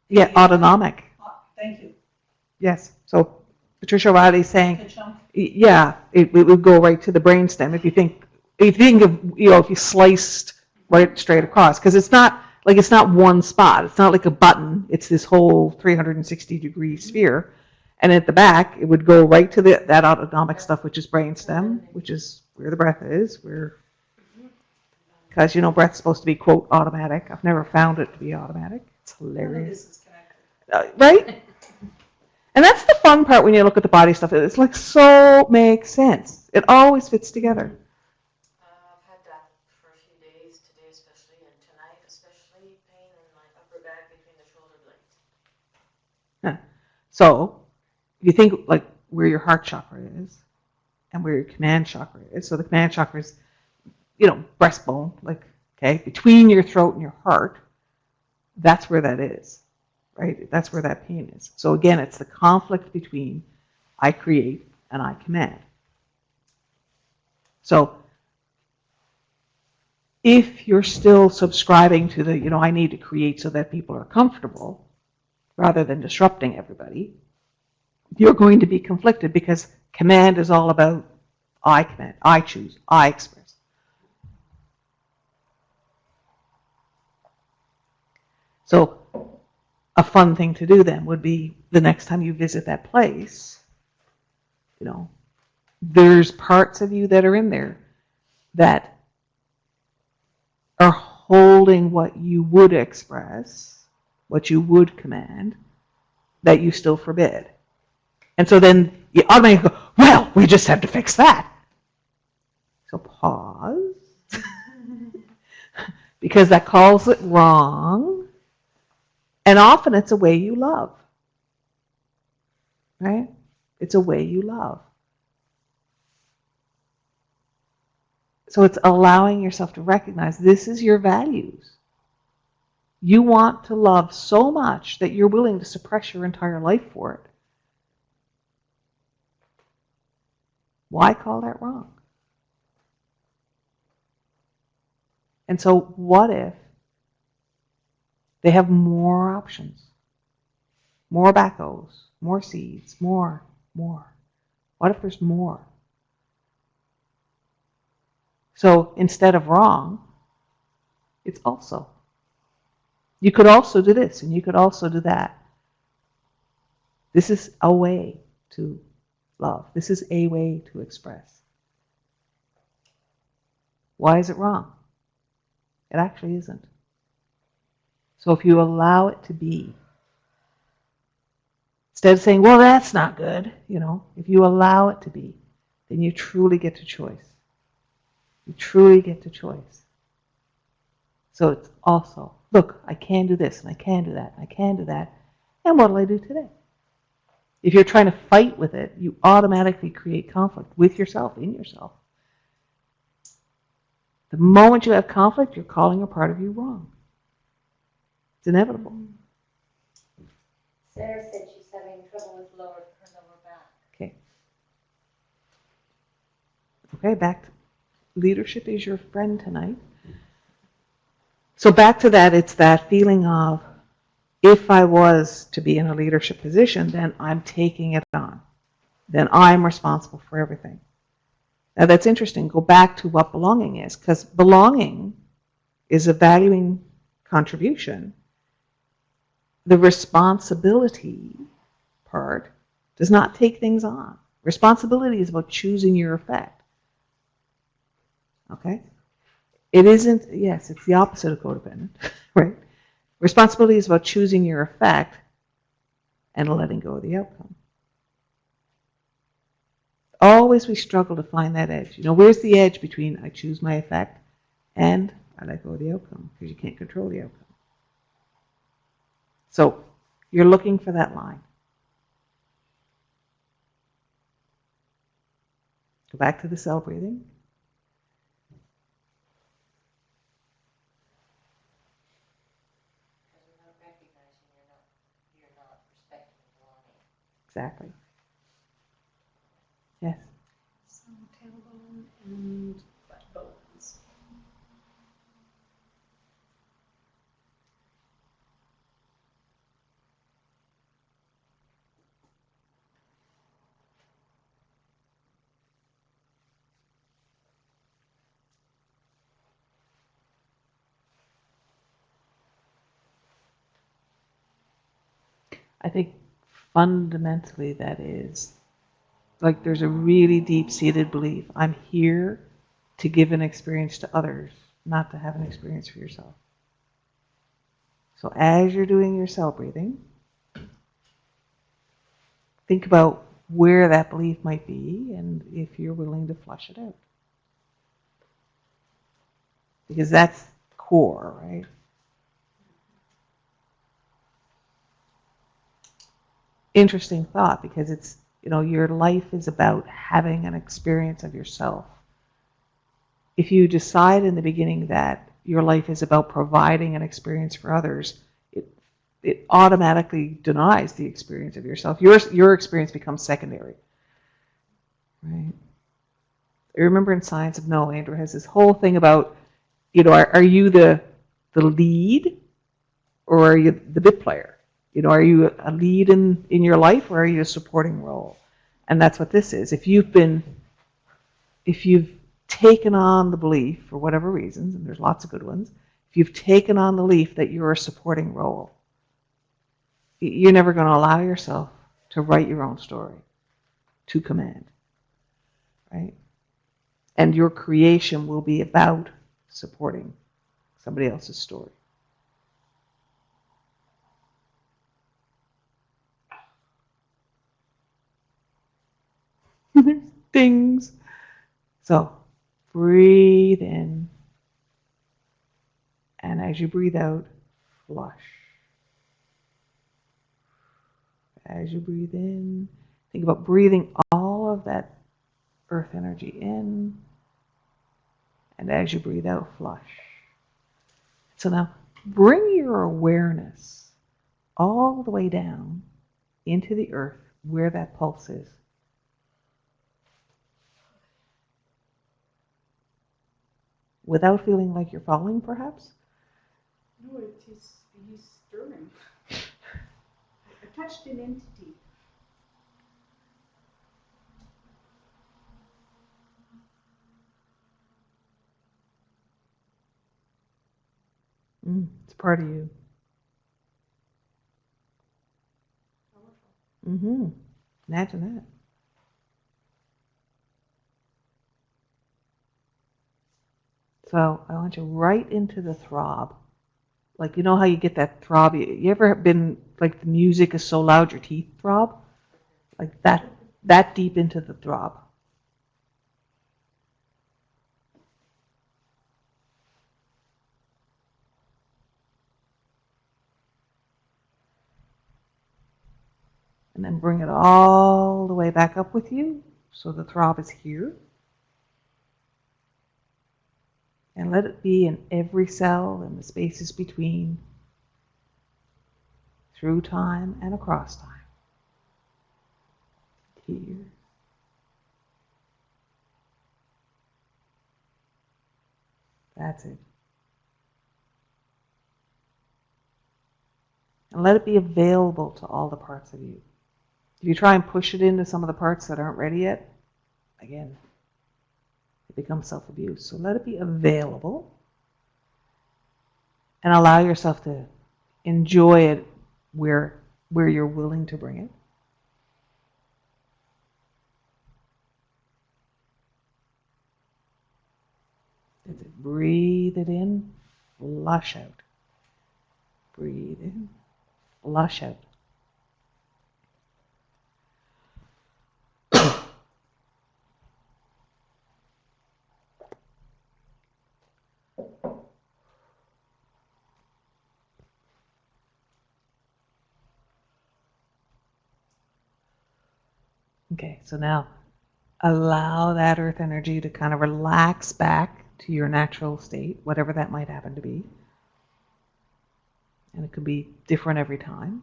Yeah, autonomic. Thank you. Yes. So Patricia Wall is saying, Ka-chunk. yeah, it would go right to the brainstem if you think of, if you sliced right straight across, because it's not one spot. It's not like a button. It's this whole 360-degree sphere. And at the back, it would go right to that autonomic stuff, which is brainstem, which is where the breath is, because breath's supposed to be, quote, automatic. I've never found it to be automatic. It's None of hilarious. this is connected. Right? And that's the fun part when you look at the body stuff. It's like so makes sense. It always fits together. I've had that for a few days, today especially, and tonight especially, pain in my upper back between the shoulder blades. So if you think like where your heart chakra is and where your command chakra is, so the command chakra is, breastbone, like, okay, between your throat and your heart, that's where that is, right? That's where that pain is. So again, it's the conflict between I create and I command. So if you're still subscribing to the, I need to create so that people are comfortable, rather than disrupting everybody, you're going to be conflicted because command is all about I command, I choose, I express. So a fun thing to do then would be the next time you visit that place, there's parts of you that are in there that are holding what you would express, what you would command, that you still forbid. And so then you automatically go, well, we just have to fix that. So pause. Because that calls it wrong. And often it's a way you love. Right? It's a way you love. So it's allowing yourself to recognize this is your values. You want to love so much that you're willing to suppress your entire life for it. Why call that wrong? And so what if they have more options, more backhoes, more seeds, more? What if there's more? So instead of wrong, it's also. You could also do this, and you could also do that. This is a way to love. This is a way to express. Why is it wrong? It actually isn't. So if you allow it to be, instead of saying, well, that's not good, if you allow it to be, then you truly get to choice. You truly get to choice. So it's also, look, I can do this, and I can do that, and I can do that, and what will I do today? If you're trying to fight with it, you automatically create conflict with yourself, in yourself. The moment you have conflict, you're calling a part of you wrong. It's inevitable. Sarah said she's having trouble with her lower back. Okay. Okay, back to leadership is your friend tonight. So back to that, it's that feeling of, if I was to be in a leadership position, then I'm taking it on. Then I'm responsible for everything. Now that's interesting. Go back to what belonging is, because belonging is a valuing contribution. The responsibility part does not take things on. Responsibility is about choosing your effect. Okay? It isn't, yes, it's the opposite of codependent, right? Responsibility is about choosing your effect and letting go of the outcome. Always we struggle to find that edge. Where's the edge between I choose my effect and I let go of the outcome? Because you can't control the outcome. So you're looking for that line. Go back to the cell breathing. Exactly. Yes. So tailbone and butt bones. I think fundamentally that is, like, there's a really deep-seated belief. I'm here to give an experience to others, not to have an experience for yourself. So as you're doing your cell breathing, think about where that belief might be and if you're willing to flush it out. Because that's core, right? interesting thought, because it's, your life is about having an experience of yourself. If you decide in the beginning that your life is about providing an experience for others, it automatically denies the experience of yourself. Your experience becomes secondary, right? I remember in Science of No, Andrew has this whole thing about, are you the lead, or are you the bit player? Are you a lead in your life, or are you a supporting role? And that's what this is. If you've taken on the belief, for whatever reasons, and there's lots of good ones, if you've taken on the belief that you're a supporting role, you're never going to allow yourself to write your own story to command, right? And your creation will be about supporting somebody else's story. Dings. So breathe in, and as you breathe out, flush. As you breathe in, think about breathing all of that earth energy in, and as you breathe out, flush. So now bring your awareness all the way down into the earth where that pulse is. Without feeling like you're falling, perhaps? No, he's stirring. I touched an entity. It's part of you. Imagine that. So I want you right into the throb. Like, you know how you get that throb? You ever been, like, the music is so loud your teeth throb? Like that deep into the throb. And then bring it all the way back up with you, so the throb is here. And let it be in every cell and the spaces between, through time and across time. Here. That's it. And let it be available to all the parts of you. If you try and push it into some of the parts that aren't ready yet, again, it becomes self-abuse. So let it be available and allow yourself to enjoy it where you're willing to bring it. Breathe it in, flush out. Breathe in, flush out. Okay, so now allow that earth energy to kind of relax back to your natural state, whatever that might happen to be. And it could be different every time.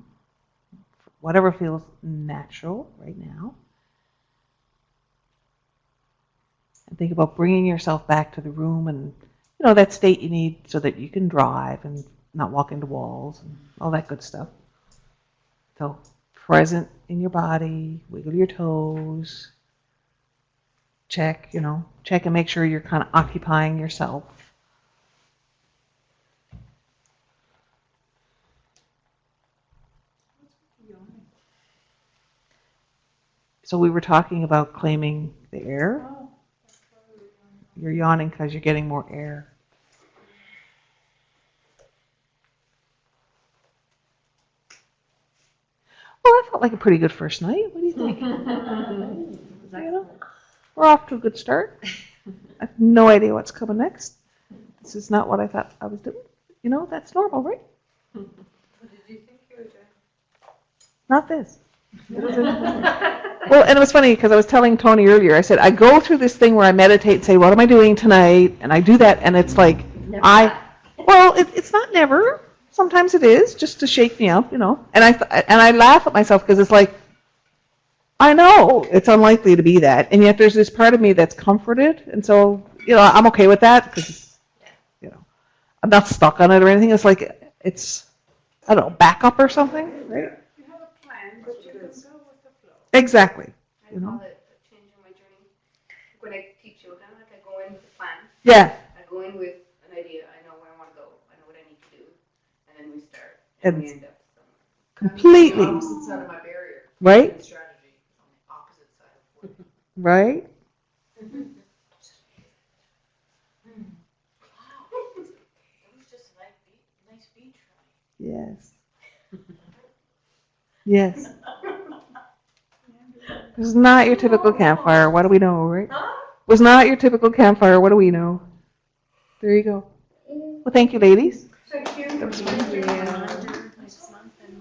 Whatever feels natural right now. And think about bringing yourself back to the room and, that state you need so that you can drive and not walk into walls and all that good stuff. So present in your body, wiggle your toes, check and make sure you're kind of occupying yourself. So we were talking about claiming the air. Oh, You're yawning because you're getting more air. Well, that felt like a pretty good first night. What do you think? We're off to a good start. I have no idea what's coming next. This is not what I thought I was doing. That's normal, right? What did you think you were doing? Not this. Well, and it was funny because I was telling Tony earlier, I said, I go through this thing where I meditate and say, what am I doing tonight? And I do that, and it's like, well, it's not never. Sometimes it is, just to shake me up, you know. And I laugh at myself because it's like, I know it's unlikely to be that, and yet there's this part of me that's comforted, and so, you know, I'm okay with that because, you know, I'm not stuck on it or anything. It's like, it's, I don't know, backup or something, right? You have a plan, but you can go with the flow. Exactly. I You know? call it changing my journey. When I teach yoga, like I go in with a plan. Yeah. I go in with an idea. I know where I want to go. I know what I need to do, and then we start, And and we end up somewhere. completely, On the opposite side of my barrier. right? And strategy is on the opposite side of what. Right? It was just a nice beach ride. Yes. Yes. It was not your typical campfire. What do we know, right? It was not your typical campfire. What do we know? There you go. Well, thank you, ladies. Thank you. Next month in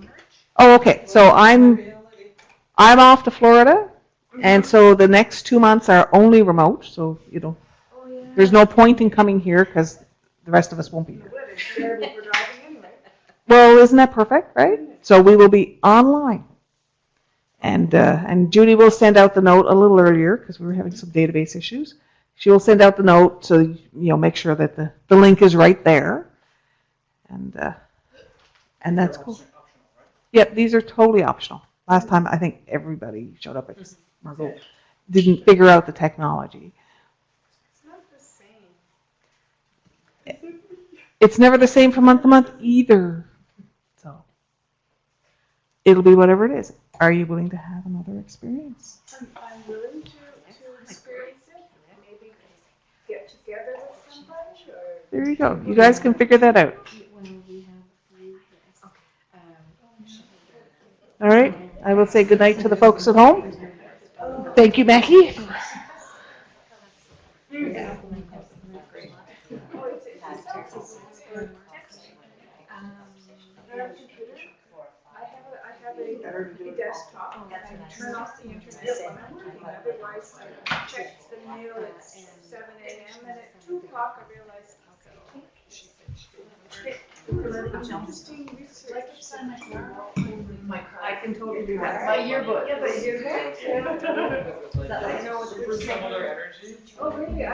March. Oh, okay. So I'm off to Florida, and so the next 2 months are only remote. So you know, there's no point in coming here because the rest of us won't be here. Well, it's terrible for driving anyway. Well, isn't that perfect, right? So we will be online. And Judy will send out the note a little earlier because we were having some database issues. She will send out the note so you know, make sure that the link is right there. And that's cool. Optional, right? Yep, these are totally optional. Last time I think everybody showed up at Margot didn't figure out the technology. It's not the same. It's never the same from month to month either. So it'll be whatever it is. Are you willing to have another experience? I'm willing to experience it, maybe get together with somebody, or There you go. You guys can figure that out. When we have free, yes. All right. I will say goodnight to the folks at home. Thank you, Mackie. I have a desktop, and I turn off the internet when I'm working, otherwise I check the mail at 7 a.m. and at 2 o'clock I realize, interesting research. I can totally do that. My yearbook. Yeah, but you Some other energy. Oh, really?